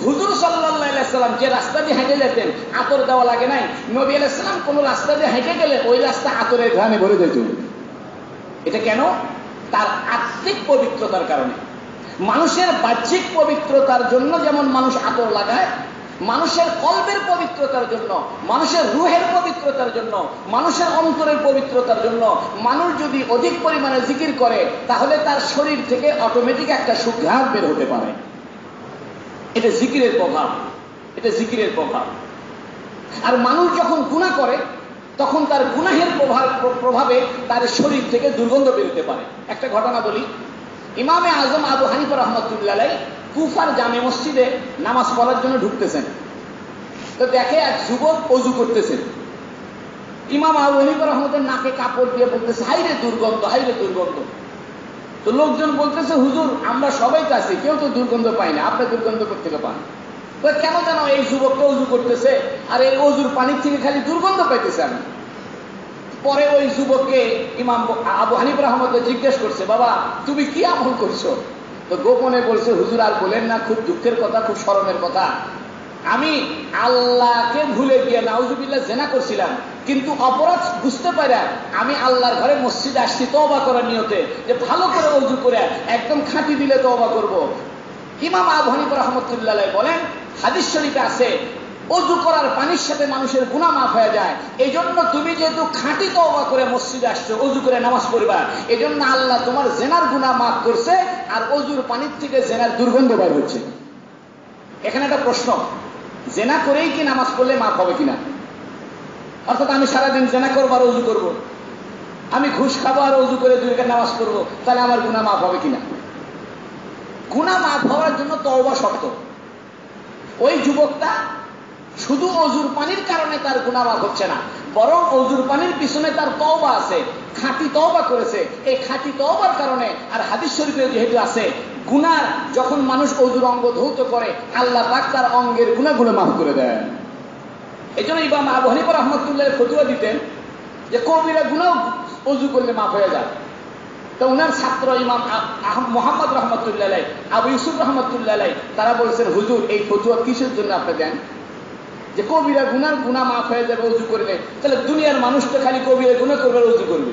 হুজুর সাল্লাল্লাহু আলাইহি সাল্লাম যে রাস্তা দিয়ে হেঁটে যেতেন, আতর দেওয়া লাগে নাই। নবী আলাইহিস সালাম কোন রাস্তা দিয়ে হেঁটে গেলে ওই রাস্তা আতরের ঘ্রাণে ভরে যেত। এটা কেন? তার আত্মিক পবিত্রতার কারণে। মানুষের বাহ্যিক পবিত্রতার জন্য যেমন মানুষ আতর লাগায়, মানুষের কলবের পবিত্রতার জন্য, মানুষের রুহের পবিত্রতার জন্য, মানুষের অন্তরের পবিত্রতার জন্য মানুষ যদি অধিক পরিমাণে জিকির করে, তাহলে তার শরীর থেকে অটোমেটিক একটা সুঘ্রাণ বের হতে পারে। এটা জিকিরের প্রভাব, এটা জিকিরের প্রভাব। আর মানুষ যখন গুনাহ করে, তখন তার গুনাহের প্রভাবে তার শরীর থেকে দুর্গন্ধ বেরোতে পারে। একটা ঘটনা বলি। ইমামে আজম আবু হানিফা রাহমাতুল্লাহ আলাইহি কুফার জামে মসজিদে নামাজ পড়ার জন্য ঢুকতেছেন। তো দেখে এক যুবক ওযু করতেছেন। ইমাম আবু হানিফা রাহমাতুল্লাহ নাকে কাপড় দিয়ে বলতেছে, হাইরে দুর্গন্ধ, হাইরে দুর্গন্ধ। তো লোকজন বলতেছে, হুজুর আমরা সবাই তো আছি, কেউ তো দুর্গন্ধ পাই না, আপনি দুর্গন্ধ কোত্থেকে পান? কেন যেন এই যুবকটা ওযু করতেছে আর এই ওযুর পানির থেকে খালি দুর্গন্ধ পাইতেছে আমি। পরে ওই যুবককে ইমাম আবু হানিফা রাহমাতুল্লাহ জিজ্ঞেস করছে, বাবা তুমি কি আমল করছো? তো গোপনে বলছে, হুজুর আর বলেন না, খুব দুঃখের কথা, খুব শরমের কথা। আমি আল্লাহকে ভুলে গিয়ে নাউজুবিল্লাহ জিনা করছিলাম, কিন্তু অপরাধ বুঝতে পারে আমি আল্লাহর ঘরে মসজিদে আসছি তওবা করার নিয়তে, যে ভালো করে ওযু করে একদম খাঁটি দিলে তওবা করব। ইমাম আবু হানিফা রাহমাতুল্লাহ আলাইহি বলেন, হাদিস শরীফে আছে, অজু করার পানির সাথে মানুষের গুনাহ মাফ হয়ে যায়। এই জন্য তুমি যেহেতু খাঁটি তওবা করে মসজিদে আসছো, অজু করে নামাজ পড়বা, এই জন্য আল্লাহ তোমার জেনার গুনাহ মাফ করছে, আর অজুর পানির থেকে জেনার দুর্গন্ধ বের হচ্ছে। এখানে একটা প্রশ্ন, জেনা করেই কি নামাজ পড়লে মাফ হবে কিনা? অর্থাৎ আমি সারাদিন জেনা করবো আর অজু করবো, আমি ঘুষ খাবো আর অজু করে 2 রাকাত নামাজ পড়বো, তাহলে আমার গুনাহ মাফ হবে কিনা? গুনাহ মাফ হওয়ার জন্য তওবা শর্ত। ওই যুবকটা শুধু অজুর পানির কারণে তার গুনাহ মাফ হচ্ছে না, বরং অজুর পানির পিছনে তার তওবা আছে, খাঁটি তওবা করেছে। এই খাঁটি তওবার কারণে, আর হাদিস শরীফে যেহেতু আছে, গুনাহ যখন মানুষ অজুর অঙ্গ ধৌত করে, আল্লাহ পাক তার অঙ্গের গুনাহগুলো মাফ করে দেয়। এই জন্য ইমাম আবু হানিফা রাহমাতুল্লাহ ফতোয়া দিতেন যে কবিরা গুনাহ অজু করলে মাফ হয়ে যায়। তো উনার ছাত্র ইমাম মুহাম্মদ রহমতুল্লাহ আলাইহি, আবু ইউসুফ রহমতুল্লাহ আলাইহি, তারা বলছেন, হুজুর এই ফতোয়া কিসের জন্য আপনি দেন? যে কবিরা গুনাহ মাফ হয়ে যাবে অজু করলে, তাহলে দুনিয়ার মানুষ তো খালি কবিরা গুনাহ করবে আর অজু করবে।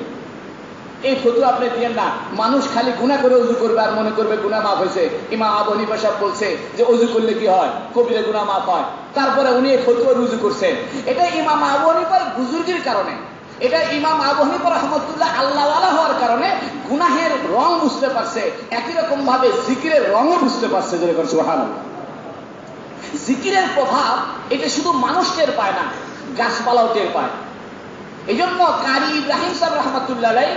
এই ফতোয়া আপনি দিয়েন না, মানুষ খালি গুনাহ করে অজু করবে আর মনে করবে গুনাহ মাফ হয়েছে। ইমাম আবু হানিফা সাহেব বলছে যে অজু করলে কি হয়? কবিরা গুনাহ মাফ হয়। তারপরে উনি এই ফতোয়া রুজু করছেন। এটা ইমাম আবু হানিফার বুজুর্গির কারণে, এটা ইমাম আবু হানিফা রাহমাতুল্লাহ আল্লাহওয়ালা হওয়ার কারণে গুনাহের রং বুঝতে পারছে, একই রকম ভাবে জিকিরের রঙও বুঝতে পারছে। যেরকম সুবহানাল্লাহ, জিকিরের প্রভাব এটা শুধু মানুষ টের পায় না, গাছপালাও টের পায়। এই জন্য কারি ইব্রাহিম সাহেব রহমতুল্লাহ আলাইহি,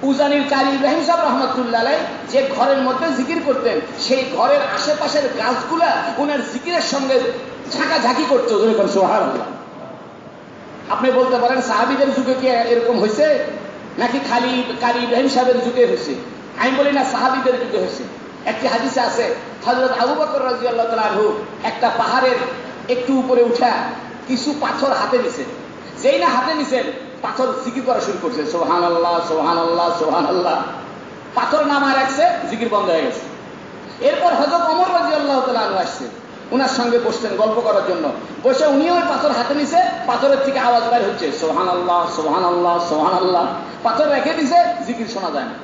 উজানির কারি ইব্রাহিম সাহেব রহমতুল্লাহ আলাইহি যে ঘরের মধ্যে জিকির করতেন, সেই ঘরের আশেপাশের গাছগুলা ওনার জিকিরের সঙ্গে ঝাঁকাঝাঁকি করতো। যেরকম সুবহানাল্লাহ। আপনি বলতে পারেন সাহাবীদের যুগে কি এরকম হয়েছে, নাকি খালি কারি ইব্রাহিম সাহেবের যুগে হয়েছে? আমি বলি না, সাহাবীদের যুগে হয়েছে। একটি হাদিসে আছে, হযরত আবু বকর রাদিয়াল্লাহু তাআলা আনহু একটা পাহাড়ের একটু উপরে উঠা কিছু পাথর হাতে নিছেন। যেই না হাতে নিছেন, পাথর জিকির করা শুরু করছে, সুবহানাল্লাহ সুবহানাল্লাহ সুবহানাল্লাহ। পাথর নামায় রাখছে, জিকির বন্ধ হয়ে গেছে। এরপর হযরত ওমর রাদিয়াল্লাহু তাআলা আনহু আসছে, উনার সঙ্গে বসতেন গল্প করার জন্য। বসে উনিও ওই পাথর হাতে নিছে, পাথরের থেকে আওয়াজ বের হচ্ছে, সুবহানাল্লাহ সুবহানাল্লাহ সুবহানাল্লাহ। পাথর রেখে দিছে, জিকির শোনা যায় না।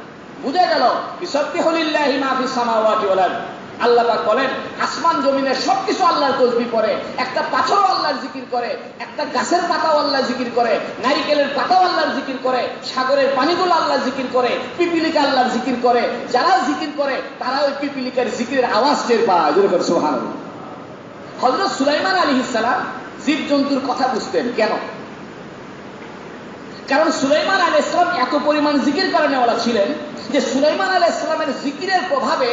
বুঝা গেল বিসাব্বিহু লিল্লাহি মা ফিস সামাওয়াতি ওয়াল আরদ। আল্লাহ পাক বলেন, আসমান জমিনের সবকিছু আল্লাহর তাসবিহ পড়ে। একটা পাথরও আল্লাহর জিকির করে, একটা গাছের পাতাও আল্লাহর জিকির করে, নারিকেলের পাতাও আল্লাহর জিকির করে, সাগরের পানিগুলো আল্লাহর জিকির করে, পিপিলিকা আল্লাহর জিকির করে। যারা জিকির করে তারা ওই পিপিলিকার জিকিরের আওয়াজ টের পায়। যেরকম সুবহানাল্লাহ। হযরত সুলাইমান আলাইহিস সালাম জীবজন্তুর কথা বুঝতেন। কেন? কারণ সুলাইমান আলাইহিস সালাম এত পরিমাণ জিকির করানেওয়ালা ছিলেন যে সুলাইমান আলাইহিস সালামের জিকিরের প্রভাবে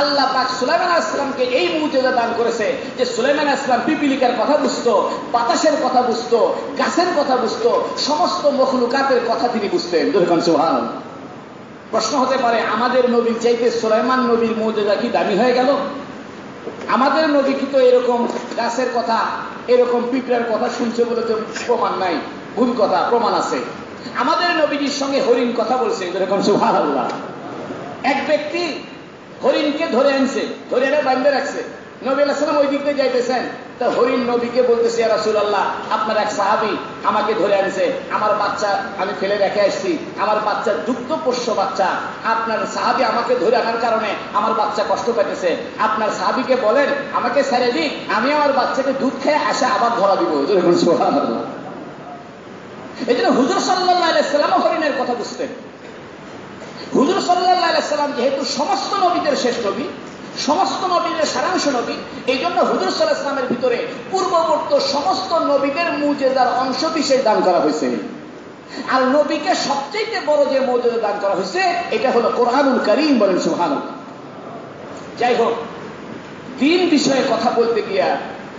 আল্লাহ পাক সুলাইমান আলাইহিস সালামকে এই মুজিজা দান করেছে যে সুলাইমান আলাইহিস সালাম পিপিলিকার কথা বুঝতো, বাতাসের কথা বুঝতো, গাছের কথা বুঝতো, সমস্ত মখলুকাতের কথা তিনি বুঝতেন। যেরকম সুবহানাল্লাহ। প্রশ্ন হতে পারে, আমাদের নবীর চাইতে সুলাইমান নবীর মুজিজা কি দামি হয়ে গেল? আমাদের নবী কি তো এরকম গাছের কথা, এরকম পিঁপড়ার কথা শুনছে বলে তো প্রমাণ নাই। ভুল কথা, প্রমাণ আছে। আমাদের নবীজির সঙ্গে হরিণ কথা বলছে। যেরকম সুবহানাল্লাহ। এক ব্যক্তি হরিণকে ধরে আনছে, ধরে এনে বাঁধে রাখছে। নবী আলাইহিস সালাম ওই দিক দিয়ে যাইতেছেন, তো হরিণ নবীকে বলতেছে, ইয়া রাসূলুল্লাহ, আপনার এক সাহাবী আমাকে ধরে আনছে, আমার বাচ্চা আমি ফেলে রেখে আসছি, আমার বাচ্চা দুগ্ধপোষ্য বাচ্চা, আপনার সাহাবী আমাকে ধরে আনার কারণে আমার বাচ্চা কষ্ট পেতেছে, আপনার সাহাবীকে বলেন আমাকে ছেড়ে দিক, আমি আমার বাচ্চাকে দুধ খেয়ে আসে আবার ধরা দিব। যেরকম সুবহানাল্লাহ। এই জন্য হুজুর সাল্লাল্লাহু আলাইহি ওয়াসাল্লাম হরিণের কথা বুঝতেন। হুজুর সাল্লাল্লাহু আলাইহি ওয়াসাল্লাম যেহেতু সমস্ত নবীদের শেষ নবী, সমস্ত নবীদের সারাংশ নবী, এই জন্য হুজুর সাল্লাল্লাহু আলাইহি ওয়াসাল্লামের ভিতরে পূর্ববর্তী সমস্ত নবীদের মুজিজার অংশ বিশেষ দান করা হয়েছে। আর নবীকে সবচেয়ে বড় যে মুজিজা দান করা হয়েছে এটা হলো কোরআনুল কারীম। বলেন সুবহানাল্লাহ। যাই হোক, দিন বিষয়ে কথা বলতে গিয়া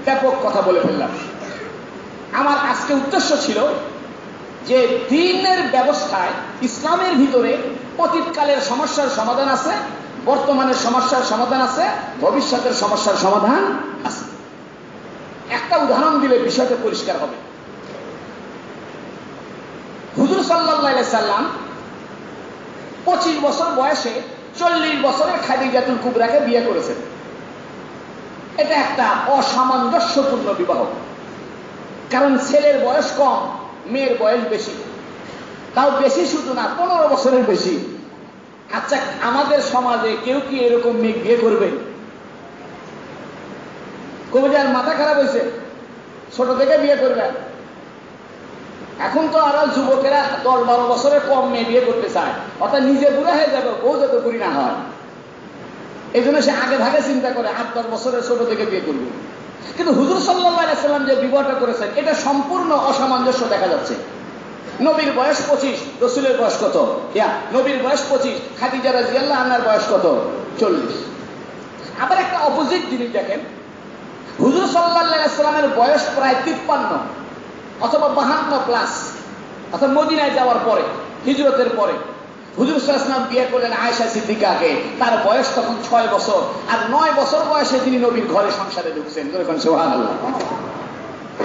ব্যাপক কথা বলে ফেললাম। আমার আজকে উদ্দেশ্য ছিল যে দ্বীনের ব্যবস্থায় ইসলামের ভিতরে অতীতকালের সমস্যার সমাধান আছে, বর্তমানের সমস্যার সমাধান আছে, ভবিষ্যতের সমস্যার সমাধান আছে। একটা উদাহরণ দিলে বিষয়টা পরিষ্কার হবে। হুজুর সাল্লাল্লাহু আলাইহি সাল্লাম 25 বছর বয়সে 40 বছরের খাদিজাতুল কুবরাকে বিয়ে করেছেন। এটা একটা অসামঞ্জস্যপূর্ণ বিবাহ। কারণ ছেলের বয়স কম, মেয়ের বয়স বেশি। তাও বেশি শুধু না, 15 বছরের বেশি। আচ্ছা, আমাদের সমাজে কেউ কি এরকম মেয়ে বিয়ে করবে? কবিতার মাথা খারাপ হয়েছে, ছোট থেকে বিয়ে করবেন। এখন তো আরো যুবকেরা 10-12 বছরের কম মেয়ে বিয়ে করতে চায়, অর্থাৎ নিজে বুড়া হয়ে যাবে, বউ যত বুড়ি না হয়। এই জন্য সে আগে ভাগে চিন্তা করে 8-10 বছরের ছোট থেকে বিয়ে করবে। কিন্তু হুজুর সাল্লাল্লাহু আলাইহি সাল্লাম যে বিবাহটা করেছেন, এটা সম্পূর্ণ অসামঞ্জস্য দেখা যাচ্ছে। নবীর বয়স 25, রসুলের বয়স কত? নবীর বয়স 25, খাদিজা রাদিয়াল্লাহু আনহার বয়স কত? 40। আবার একটা অপোজিট জিনিস দেখেন, হুজুর সাল্লাল্লাহু আলাইহি সাল্লামের বয়স প্রায় 53 অথবা 52 প্লাস, অর্থাৎ মদিনায় যাওয়ার পরে, হিজরতের পরে হুজুর সাল্লাল্লাহু আলাইহি ওয়াসাল্লাম বিয়ে করলেন আয়েশা সিদ্দিকাকে। তার বয়স তখন 6 বছর, আর 9 বছর বয়সে তিনি নবীর ঘরে সংসারে ঢুকছেন। সুবহানাল্লাহ।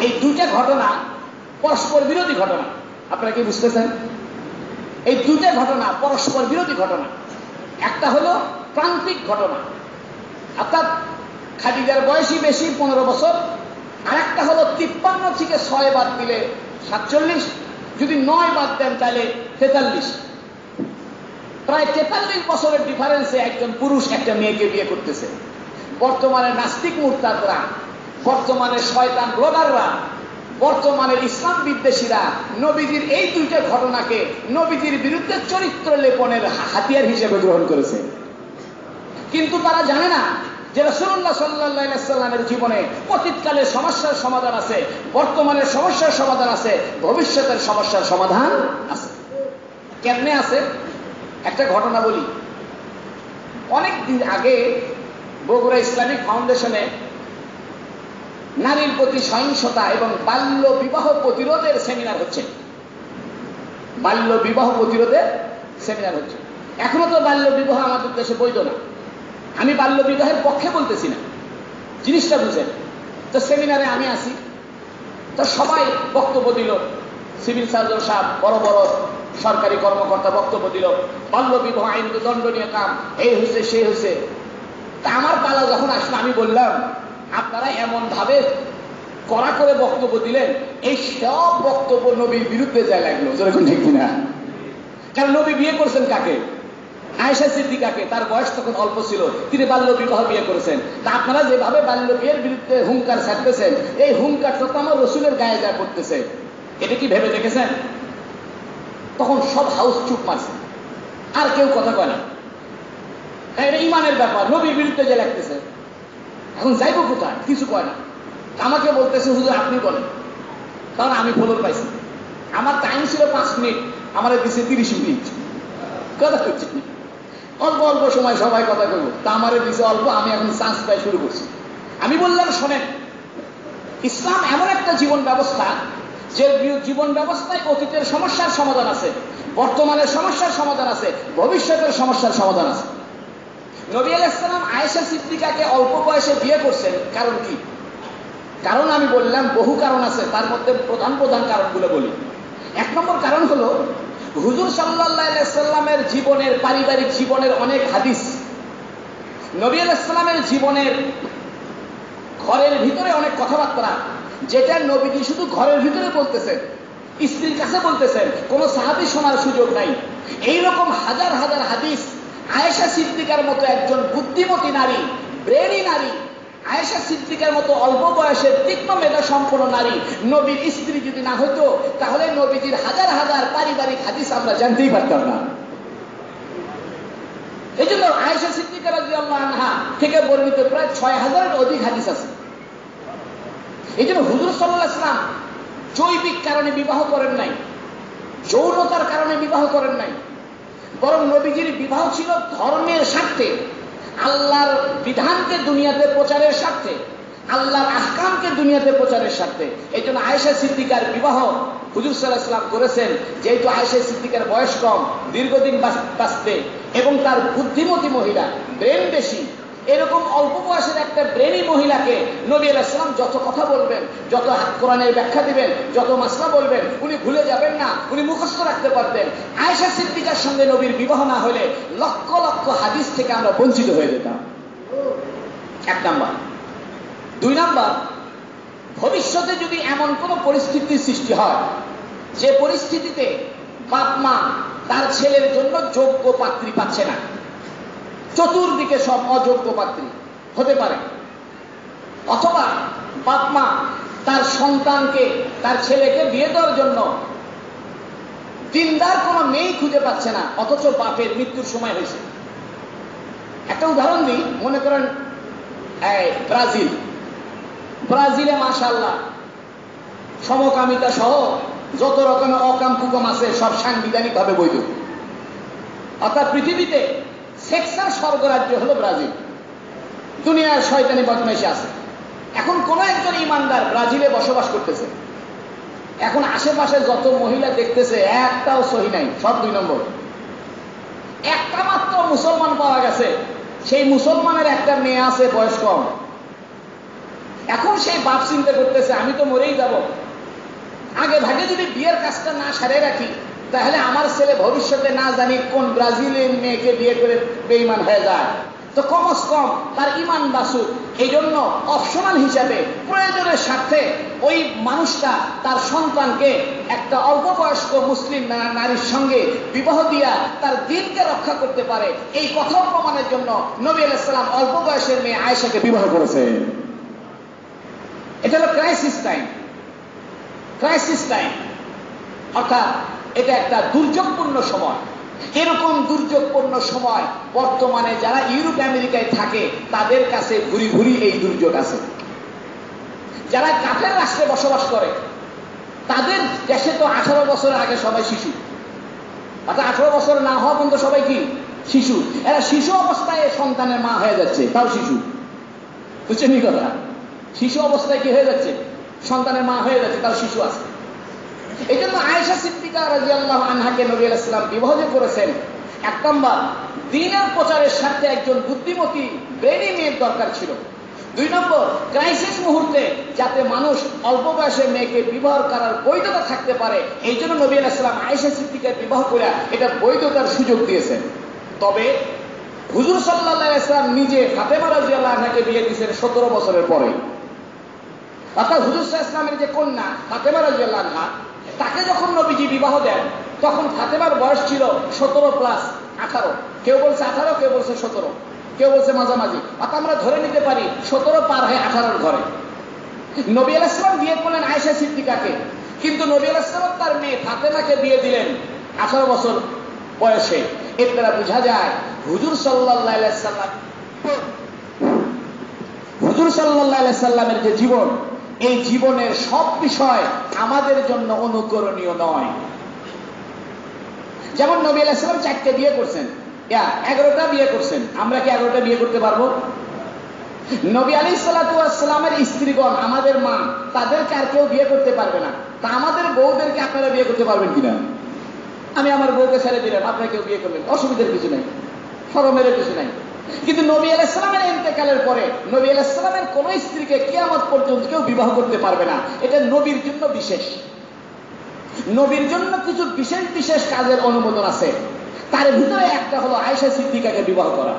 এই দুইটা ঘটনা পরস্পর বিরোধী ঘটনা। আপনারা কি বুঝতেছেন? এই দুইটা ঘটনা পরস্পর বিরোধী ঘটনা। একটা হলো প্রান্তিক ঘটনা, অর্থাৎ খাদিজার বয়সই বেশি 15 বছর, আর একটা হলো 53 থেকে 6 বাদ দিলে 47, যদি 9 বাদ দেন তাহলে 43। প্রায় 43 বছরের ডিফারেন্সে একজন পুরুষ একটা মেয়েকে বিয়ে করতেছে। বর্তমানে নাস্তিক মুরতাদরা, বর্তমানে শয়তান ব্লগাররা, বর্তমানের ইসলাম বিদ্বেষীরা নবীজির এই দুইটা ঘটনাকে নবীজির বিরুদ্ধে চরিত্র লেপনের হাতিয়ার হিসেবে গ্রহণ করেছে। কিন্তু তারা জানে না যে রাসূলুল্লাহ সাল্লাল্লাহু আলাইহি ওয়াসাল্লামের জীবনে অতীতকালের সমস্যার সমাধান আছে, বর্তমানের সমস্যার সমাধান আছে, ভবিষ্যতের সমস্যার সমাধান আছে। কেমনে আছে? একটা ঘটনা বলি। অনেক দিন আগে বগুড়া ইসলামিক ফাউন্ডেশনে নারীর প্রতি সহিংসতা এবং বাল্য বিবাহ প্রতিরোধের সেমিনার হচ্ছে। বাল্য বিবাহ প্রতিরোধের সেমিনার হচ্ছে। এখনো তো বাল্য বিবাহ আমাদের দেশে বৈধ না। আমি বাল্য বিবাহের পক্ষে বলতেছি না, জিনিসটা বুঝেন। তো সেমিনারে আমি আসি, তো সবাই বক্তব্য দিল। সিভিল সার্জন সাহেব, বড় বড় সরকারি কর্মকর্তা বক্তব্য দিল, বাল্য বিবাহ আইন তো দণ্ডনীয় কাম, এই হয়েছে সেই হয়েছে। তা আমার পালা যখন আসলো, আমি বললাম আপনারা এমন ভাবে কড়া করে বক্তব্য দিলেন, এই সব বক্তব্য নবীর বিরুদ্ধে যায় লাগলো। যেরকম ঠিক কিনা? কারণ নবী বিয়ে করছেন কাকে? আয়েশা সিদ্দিকাকে। তার বয়স তখন অল্প ছিল, তিনি বাল্য বিবাহ বিয়ে করেছেন। তা আপনারা যেভাবে বাল্য বিয়ের বিরুদ্ধে হুঙ্কার ছাড়তেছেন, এই হুঙ্কারটা তো আমার রসুলের গায়ে যা করতেছে, এটা কি ভেবে দেখেছেন? তখন সব হাউস চুপ মারছে, আর কেউ কথা কয় না। এটা ইমানের ব্যাপার, নবীর বিরুদ্ধে যে লাগতেছে। এখন যাইব কোথায়? কিছু কয় না। আমাকে বলতেছে হুজুর আপনি বলেন, কারণ আমি ফলোর পাইছি। আমার টাইম ছিল 5 মিনিট, আমার দিচ্ছে 30 মিনিট। কথা করছি, অল্প অল্প সময় সবাই কথা বলবো, তা আমারে দিছে অল্প, আমি এখন চান্স পাই শুরু করছি। আমি বললাম শোনেন, ইসলাম এমন একটা জীবন ব্যবস্থা যে জীবন ব্যবস্থায় অতীতের সমস্যার সমাধান আছে, বর্তমানের সমস্যার সমাধান আছে, ভবিষ্যতের সমস্যার সমাধান আছে। নবী আলাইহিস সালাম আয়েশা সিদ্দিকাকে অল্প বয়সে বিয়ে করছেন, কারণ কি? কারণ আমি বললাম বহু কারণ আছে, তার মধ্যে প্রধান প্রধান কারণগুলো বলি। 1 নম্বর কারণ হলো হুজুর সাল্লাল্লাহু আলাইহি সাল্লামের জীবনের, পারিবারিক জীবনের অনেক হাদিস, নবী আলাইহিস সালামের জীবনের ঘরের ভিতরে অনেক কথাবার্তা, যেটা নবীজি শুধু ঘরের ভিতরে বলতেছেন, স্ত্রীর কাছে বলতেছেন, কোন সাহাবী শোনার সুযোগ নাই। এইরকম হাজার হাজার হাদিস আয়েশা সিদ্দিকার মতো একজন বুদ্ধিমতী নারী, ব্রেনি নারী, আয়েশা সিদ্দিকার মতো অল্প বয়সের তীক্ষ্ণ মেধা সম্পন্ন নারী নবীর স্ত্রী যদি না হইতো, তাহলে নবীজির হাজার হাজার পারিবারিক হাদিস আমরা জানতেই পারতাম না। এই জন্য আয়েশা সিদ্দিকা রাদিয়াল্লাহু আনহা থেকে বর্ণিত প্রায় 6000-এর অধিক হাদিস আছে। এই জন্য হুজুর সাল্লাল্লাহু আলাইহি ওয়াসাল্লাম জৈবিক কারণে বিবাহ করেন নাই, যৌনতার কারণে বিবাহ করেন নাই, বরং নবীজির বিবাহ ছিল ধর্মের স্বার্থে, আল্লাহর বিধানকে দুনিয়াতে প্রচারের স্বার্থে, আল্লাহর আহকামকে দুনিয়াতে প্রচারের স্বার্থে। এই জন্য আয়েশা সিদ্দিকার বিবাহ হুজুর সাল্লাল্লাহু আলাইহি ওয়াসাল্লাম করেছেন, যেহেতু আয়েশা সিদ্দিকার বয়স কম, দীর্ঘদিন বাঁচতে, এবং তার বুদ্ধিমতী মহিলা, ব্রেন বেশি। এরকম অল্প বয়সের একটা ব্রেনি মহিলাকে নবী আলাইহিস সালাম যত কথা বলবেন, যত কোরআনের ব্যাখ্যা দিবেন, যত মাসলা বলবেন, উনি ভুলে যাবেন না, উনি মুখস্থ রাখতে পারতেন। আয়েশা সিদ্দিকার সঙ্গে নবীর বিবাহ না হলে লক্ষ লক্ষ হাদিস থেকে আমরা বঞ্চিত হয়ে যেতাম। 1 নাম্বার। 2 নাম্বার, ভবিষ্যতে যদি এমন কোন পরিস্থিতির সৃষ্টি হয় যে পরিস্থিতিতে বাপ মা তার ছেলের জন্য যোগ্য পাত্রী পাচ্ছে না, চতুর্দিকে সব অযোগ্য পাত্রী হতে পারে, অথবা বাপ মা তার সন্তানকে, তার ছেলেকে বিয়ে দেওয়ার জন্য দিনদার কোনো মেয়ে খুঁজে পাচ্ছে না, অথচ বাপের মৃত্যুর সময় হয়েছে। একটা উদাহরণ দিই, মনে করেন ব্রাজিলে মাশাআল্লাহ সমকামিতা সহ যত রকমের অকাম কুকম আছে সব সাংবিধানিক ভাবে বৈধ। অর্থাৎ পৃথিবীতে সেক্সের স্বর্গরাজ্য হলো ব্রাজিল। দুনিয়ার শয়তানি বদমাইশি আছে। এখন কোন একজন ইমানদার ব্রাজিলে বসবাস করতেছে, এখন আশেপাশে যত মহিলা দেখতেছে একটাও সহি নাই, সব 2 নম্বর। একটা মাত্র মুসলমান পাওয়া গেছে, সেই মুসলমানের একটা মেয়ে আছে বয়স কম। এখন সেই বাপ চিন্তা করতেছে আমি তো মরেই যাব, আগে ভাগে যদি বিয়ের কাজটা না সারে রাখি তাহলে আমার ছেলে ভবিষ্যতে না জানি কোন ব্রাজিলিয়ান মেয়েকে বিয়ে করে বেঈমান হয়ে যায়, তো কমস কম তার ইমান বাসুক। এই জন্য অপশনাল হিসাবে প্রয়োজনের স্বার্থে ওই মানুষটা তার সন্তানকে একটা অল্প বয়স্ক মুসলিম নারীর সঙ্গে বিবাহ দিয়া তার দিনকে রক্ষা করতে পারে, এই কথা প্রমাণের জন্য নবী আলাইহিস সালাম অল্প বয়সের মেয়ে আয়েশাকে বিবাহ করেছেন। এটা হলো ক্রাইসিস টাইম। ক্রাইসিস টাইম অর্থাৎ এটা একটা দুর্যোগপূর্ণ সময়। এরকম দুর্যোগপূর্ণ সময় বর্তমানে যারা ইউরোপ আমেরিকায় থাকে তাদের কাছে ঘুরি ঘুরি এই দুর্যোগ আছে। যারা কাফের রাষ্ট্রে বসবাস করে তাদের দেশে তো 18 বছরের আগে সবাই শিশু, অর্থাৎ 18 বছর না হওয়া পর্যন্ত সবাই কি শিশু। এরা শিশু অবস্থায় সন্তানের মা হয়ে যাচ্ছে, তাও শিশু। বুঝছেন এই কথা? শিশু অবস্থায় কি হয়ে যাচ্ছে? সন্তানের মা হয়ে যাচ্ছে, তাও শিশু আছে। এই জন্য আয়েশা সিদ্দিকা রাদিয়াল্লাহু আনহাকে নবী আলাইহিস সালাম বিবাহ করেছেন। 1 নম্বর, দ্বীনের প্রচারের স্বার্থে একজন বুদ্ধিমতী ব্রেনি মেয়ের দরকার ছিল। 2 নম্বর, ক্রাইসিস মুহূর্তে যাতে মানুষ অল্প বয়সে মেয়েকে বিবাহ করার বৈধতা থাকতে পারে, এই জন্য নবী আলাইহিস সালাম আয়েশা সিদ্দিকার বিবাহ করে এটা বৈধতার সুযোগ দিয়েছেন। তবে হুজুর সাল্লাল্লাহু আলাইহি ওয়াসাল্লাম নিজে ফাতেমা রাদিয়াল্লাহু আনহাকে বিয়ে দিয়েছেন 17 বছরের পরে। অর্থাৎ হুজুর সাল্লাল্লাহু আলাইহি ওয়াসাল্লামের যে কন্যা ফাতেমা রাদিয়াল্লাহু আনহা, তাকে যখন নবীজি বিবাহ দেন তখন ফাতেমার বয়স ছিল 17 প্লাস 18। কেউ বলছে 18, কেউ বলছে 17, কেউ বলছে মাঝামাঝি। অর্থাৎ আমরা ধরে নিতে পারি 17 পার হয়ে 18-র ঘরে। নবী আলাইহিস সালাম বিয়ে করলেন আয়েশা সিদ্দিকাকে, কিন্তু নবী আলাইহিস সালাম তার মেয়ে ফাতেমাকে বিয়ে দিলেন 18 বছর বয়সে। এর দ্বারা বোঝা যায় হুজুর সাল্লাল্লাহু আলাইহি সাল্লামের যে জীবন, এই জীবনের সব বিষয় আমাদের জন্য অনুকরণীয় নয়। যেমন নবী আলাইহিস সালাম 4টে বিয়ে করছেন, 11টা বিয়ে করছেন। আমরা কি 11টা বিয়ে করতে পারবো? নবী আলাইহিস সালাতু ওয়াস সালামের স্ত্রীগণ আমাদের মা, তাদেরকে আর কেউ বিয়ে করতে পারবে না। তা আমাদের বউদেরকে আপনারা বিয়ে করতে পারবেন কিনা? আমি আমার বউকে ছেড়ে দিলাম, আপনারা কেউ বিয়ে করবেন, অসুবিধার কিছু নাই, শরমের কিছু নাই। কিন্তু নবী আলাইহিস সালামের ইন্তেকালের পরে নবী আলাইহিস সালামের কোন স্ত্রীকে কিয়ামত পর্যন্ত কেউ বিবাহ করতে পারবে না। এটা নবীর জন্য বিশেষ। নবীর জন্য কিছু বিশেষ বিশেষ কাজের অনুমোদন আছে, তার ভিতরে একটা হলো আয়েশা সিদ্দিকাকে বিবাহ করা।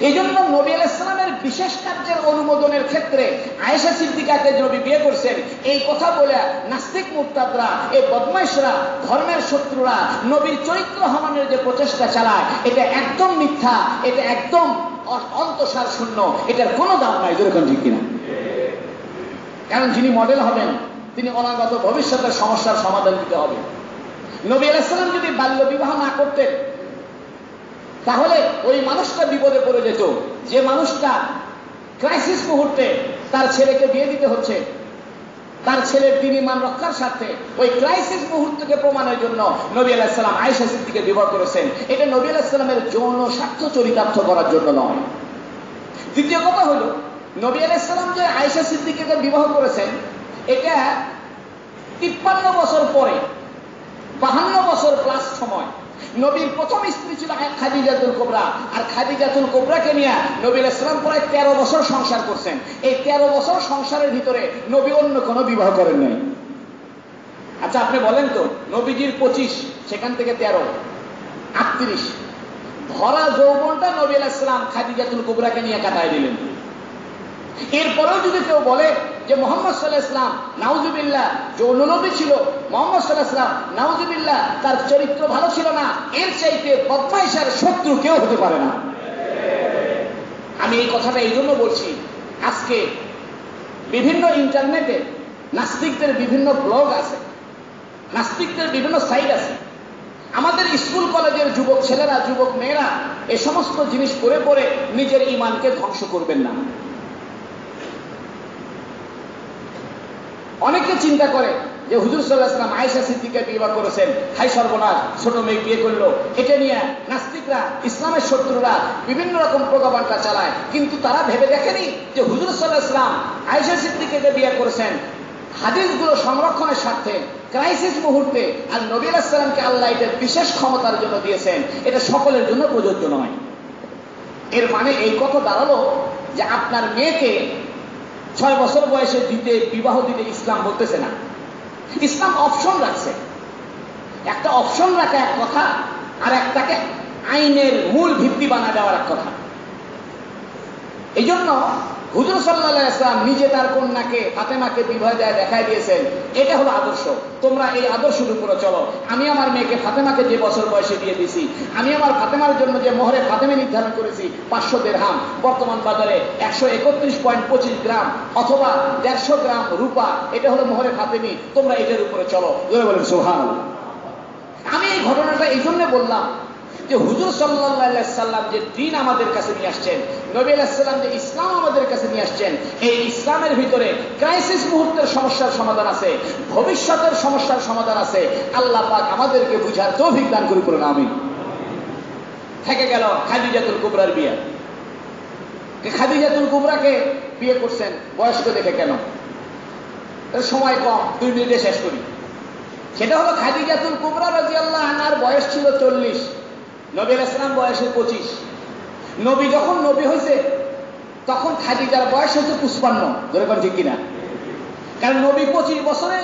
এই জন্য নবী আলাইহিস সালামের বিশেষ কার্যের অনুমোদনের ক্ষেত্রে আয়েশা সিদ্দিকাকে নবী বিয়ে করছেন, এই কথা বলে নাস্তিক মুরতাদরা, এই বদমাইশরা, ধর্মের শত্রুরা নবীর চরিত্র হননের যে প্রচেষ্টা চালায়, এটা একদম মিথ্যা, এটা একদম অন্তঃসার শূন্য, এটার কোনো দাম নাই। যেরকম ঠিক কিনা? কারণ যিনি মডেল হবেন তিনি অনাগত ভবিষ্যতের সমস্যার সমাধান দিতে হবে। নবী আলাইহিস সালাম যদি বাল্য বিবাহ না করতেন তাহলে ওই মানুষটা বিপদে পড়ে যেত, যে মানুষটা ক্রাইসিস মুহূর্তে তার ছেলেকে বিয়ে দিতে হচ্ছে, তার ছেলের দ্বীন ঈমান রক্ষার স্বার্থে। ওই ক্রাইসিস মুহূর্তকে প্রমাণের জন্য নবী আলাইহিস সালাম আয়েশা সিদ্দিকাকে বিবাহ করেছেন। এটা নবী আলাইহিস সালামের যৌন স্বার্থ চরিতার্থ করার জন্য নয়। দ্বিতীয় কথা হলো, নবী আলাইহিস সালাম যে আয়েশা সিদ্দিকাকে বিবাহ করেছেন, এটা 53 বছর পরে, 52 বছর প্লাস সময়। নবীর প্রথম স্ত্রী ছিল খাদিজাতুল কুবরা, আর খাদিজাতুল কুবরাকে নিয়ে নবী আলাইহিস সালাম প্রায় 13 বছর সংসার করছেন। এই 13 বছর সংসারের ভিতরে নবী অন্য কোনো বিবাহ করেন নাই। আচ্ছা আপনি বলেন তো, নবীজির 25, সেখান থেকে 13, 38 ভরা যৌবনটা নবী আলাইহিস সালাম খাদিজাতুল কুবরাকে নিয়ে কাটায় দিলেন। এরপরেও যদি কেউ বলে যে মুহাম্মদ সাল্লাল্লাহু আলাইহি ওয়াসাল্লাম নাউজুবিল্লাহ যৌন নবী ছিল, মুহাম্মদ সাল্লাল্লাহু আলাইহি ওয়াসাল্লাম নাউজুবিল্লাহ তার চরিত্র ভালো ছিল না, এর চাইতে বদমাইশের শত্রু কেউ হতে পারে না। আমি এই কথাটা এই জন্য বলছি, আজকে বিভিন্ন ইন্টারনেটে নাস্তিকদের বিভিন্ন ব্লগ আছে, নাস্তিকদের বিভিন্ন সাইট আছে। আমাদের স্কুল কলেজের যুবক ছেলেরা, যুবক মেয়েরা এ সমস্ত জিনিস করে পড়ে নিজের ঈমানকে ধ্বংস করবেন না। অনেকে চিন্তা করে যে হুজুর সাল্লাল্লাহু আলাইহি ওয়াসাল্লাম আয়েশা সিদ্দিকা বিবাহ করেছেন, হাই সর্বনাশ, ছোট মেয়ে বিয়ে করলো। এটা নিয়ে নাস্তিকরা, ইসলামের শত্রুরা বিভিন্ন রকম প্রোপাগান্ডা চালায়, কিন্তু তারা ভেবে দেখেনি যে হুজুর সাল্লাল্লাহু আলাইহি ওয়াসাল্লাম আয়েশা সিদ্দিকাকে বিয়ে করেছেন হাদিসগুলো সংরক্ষণের স্বার্থে, ক্রাইসিস মুহূর্তে। আর নবী আলাইহিস সালামকে আল্লাহ এটা বিশেষ ক্ষমতার জন্য দিয়েছেন, এটা সকলের জন্য প্রযোজ্য নয়। এর মানে এই কথা দাঁড়ালো যে আপনার মেয়েকে 6 বছর বয়সে বিবাহ দিতে ইসলাম বলতেছে না, ইসলাম অপশন রাখছে। একটা অপশন রাখা এক কথা, আর একটাকে আইনের মূল ভিত্তি বানা দেওয়ার এক কথা। এই জন্য হুজুর সাল্লাল্লাহু আলাইহি ওয়াসাল্লাম নিজে তার কন্যাকে ফাতেমাকে বিবাহ দেয় দেখায় দিয়েছেন, এটা হলো আদর্শ, তোমরা এই আদর্শের উপরে চলো। আমি আমার মেয়েকে ফাতেমাকে যে বছর বয়সে দিয়ে দিছি, আমি আমার ফাতেমার জন্য যে মোহরে ফাতেমে নির্ধারণ করেছি 500 দিরহাম, বর্তমান বাজারে 131.25 গ্রাম অথবা 150 গ্রাম রূপা, এটা হলো মোহরে ফাতেমি, তোমরা এটার উপরে চলো। জোরে বলেন সুবহানাল্লাহ। আমি এই ঘটনাটা এই জন্য বললাম যে হুজুর সাল্লাল্লাহু আলাইহি ওয়াসাল্লাম যে দ্বীন আমাদের কাছে নিয়ে আসছেন, নবী আলাইহিস সালাম যে ইসলাম আমাদের কাছে নিয়ে আসছেন, এই ইসলামের ভিতরে ক্রাইসিস মুহূর্তের সমস্যার সমাধান আছে, ভবিষ্যতের সমস্যার সমাধান আছে। আল্লাহ পাক আমাদেরকে বুঝার তৌফিক দান করুন, আমিন। থেকে গেল খাদিজাতুল কুবরার বিয়ে। খাদিজাতুল কুবরাকে বিয়ে করছেন বয়স্ক দেখে, কেন? সময় কম, 2 মিনিটে শেষ করি। সেটা হলো খাদিজাতুল কুবরা রাদিয়াল্লাহু আনহার বয়স ছিল 40, নবী আলাইহিস সালাম বয়সে 25। নবী যখন নবী হয়েছে তখন খাদিজার বয়স হচ্ছে 55, যেরকম ঠিক কিনা? কারণ নবী 25 বছরে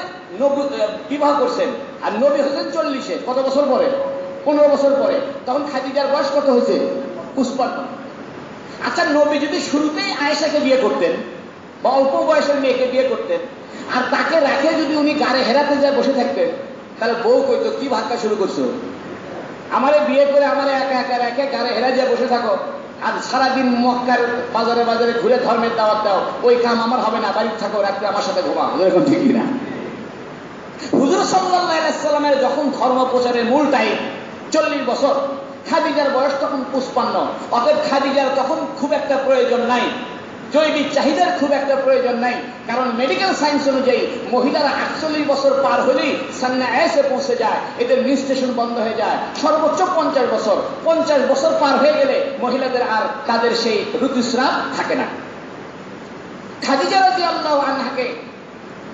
বিবাহ করছেন, আর নবী হয়েছেন 40-এ। কত বছর পরে? 15 বছর পরে। তখন খাদিজার বয়স কত হয়েছে? 55। আচ্ছা, নবী যদি শুরুতেই আয়েশাকে বিয়ে করতেন বা অল্প বয়সের মেয়েকে বিয়ে করতেন, আর তাকে রাখে যদি উনি গাড়ে হেরাতে যায় বসে থাকতেন, তাহলে বউ কইতো, কি ভাগ্য শুরু করছো? আমারে বিয়ে করে আমারে একা একা রেখে গাড়ে হেরা যায় বসে থাকো, আর সারাদিন মক্কার বাজারে বাজারে ঘুরে ধর্মের দাওয়াত দাও, ওই কাম আমার হবে না, বাড়িতে থাকো, রাত্রে আমার সাথে ঘুমাও। এরকম ঠিকই না। হুজুর সাল্লাল্লাহু আলাইহি ওয়াসাল্লামের যখন ধর্ম প্রচারের মূল টাইম 40 বছর, খাদিজার বয়স তখন 55। অতএব খাদিজার তখন খুব একটা প্রয়োজন নাই, জৈবিক চাহিদার খুব একটা প্রয়োজন নাই। কারণ মেডিকেল সায়েন্স অনুযায়ী মহিলারা 48 বছর পার হলেই সান্না আয়েসে পৌঁছে যায়, এদের মেনস্ট্রুয়েশন বন্ধ হয়ে যায়। সর্বোচ্চ 50 বছর, 50 বছর পার হয়ে গেলে মহিলাদের আর তাদের সেই ঋতুস্রাব থাকে না। খাদিজা রাদিয়াল্লাহু আনহাকে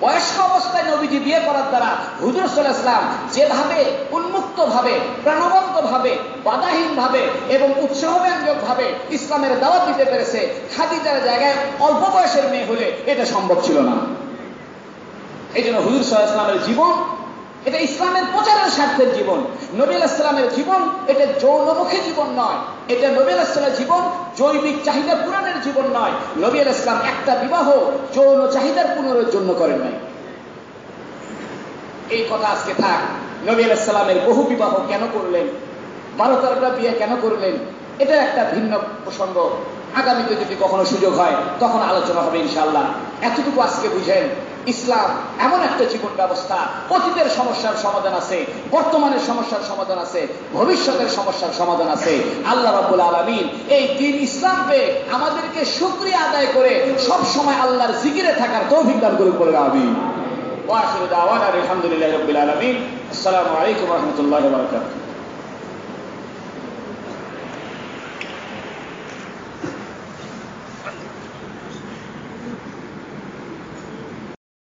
বয়স্ক অবস্থায় নবীজি বিয়ে করার দ্বারা হুজুর সাল্লাল্লাহু আলাইহি ওয়াসাল্লাম যেভাবে উন্মুক্তভাবে, প্রাণবন্তভাবে, বাধাহীনভাবে এবং উৎসাহব্যঞ্জকভাবে ইসলামের দাওয়াত দিতে পেরেছে, খাদিজার জায়গায় অল্প বয়সের মেয়ে হলে এটা সম্ভব ছিল না। এই জন্য হুজুর সাল্লাল্লাহু আলাইহি ওয়াসাল্লামের জীবন এটা ইসলামের প্রচারের স্বার্থের জীবন। নবী আলাইহিস সালামের জীবন এটা যৌনমুখী জীবন নয়, এটা নবী আলাইহিস সালামের জীবন জৈবিক চাহিদা পূরণের জীবন নয়। নবী আলাইহিস সালাম একটা বিবাহ যৌন চাহিদার পূরণের জন্য করেন নাই। এই কথা আজকে থাক। নবী আলাইহিস সালামের বহু বিবাহ কেন করলেন, 12-13টা বিয়ে কেন করলেন, এটা একটা ভিন্ন প্রসঙ্গ। আগামীতে যদি কখনো সুযোগ হয় তখন আলোচনা হবে ইনশাআল্লাহ। এতটুকু আজকে বুঝেন, ইসলাম এমন একটা জীবন ব্যবস্থা, অতীতের সমস্যার সমাধান আছে, বর্তমানের সমস্যার সমাধান আছে, ভবিষ্যতের সমস্যার সমাধান আছে। আল্লাহ রাব্বুল আলামিন এই দ্বীন ইসলাম পেয়ে আমাদেরকে শুকরিয়া আদায় করে সব সময় আল্লাহর জিকিরে থাকার তৌফিক দান করুন, বলে আমিন। ওয়া আখিরু দাওয়ানা আলহামদুলিল্লাহি রাব্বিল আলামিন। আসসালামু আলাইকুম ওয়া রাহমাতুল্লাহি ওয়া বারাকাতুহু।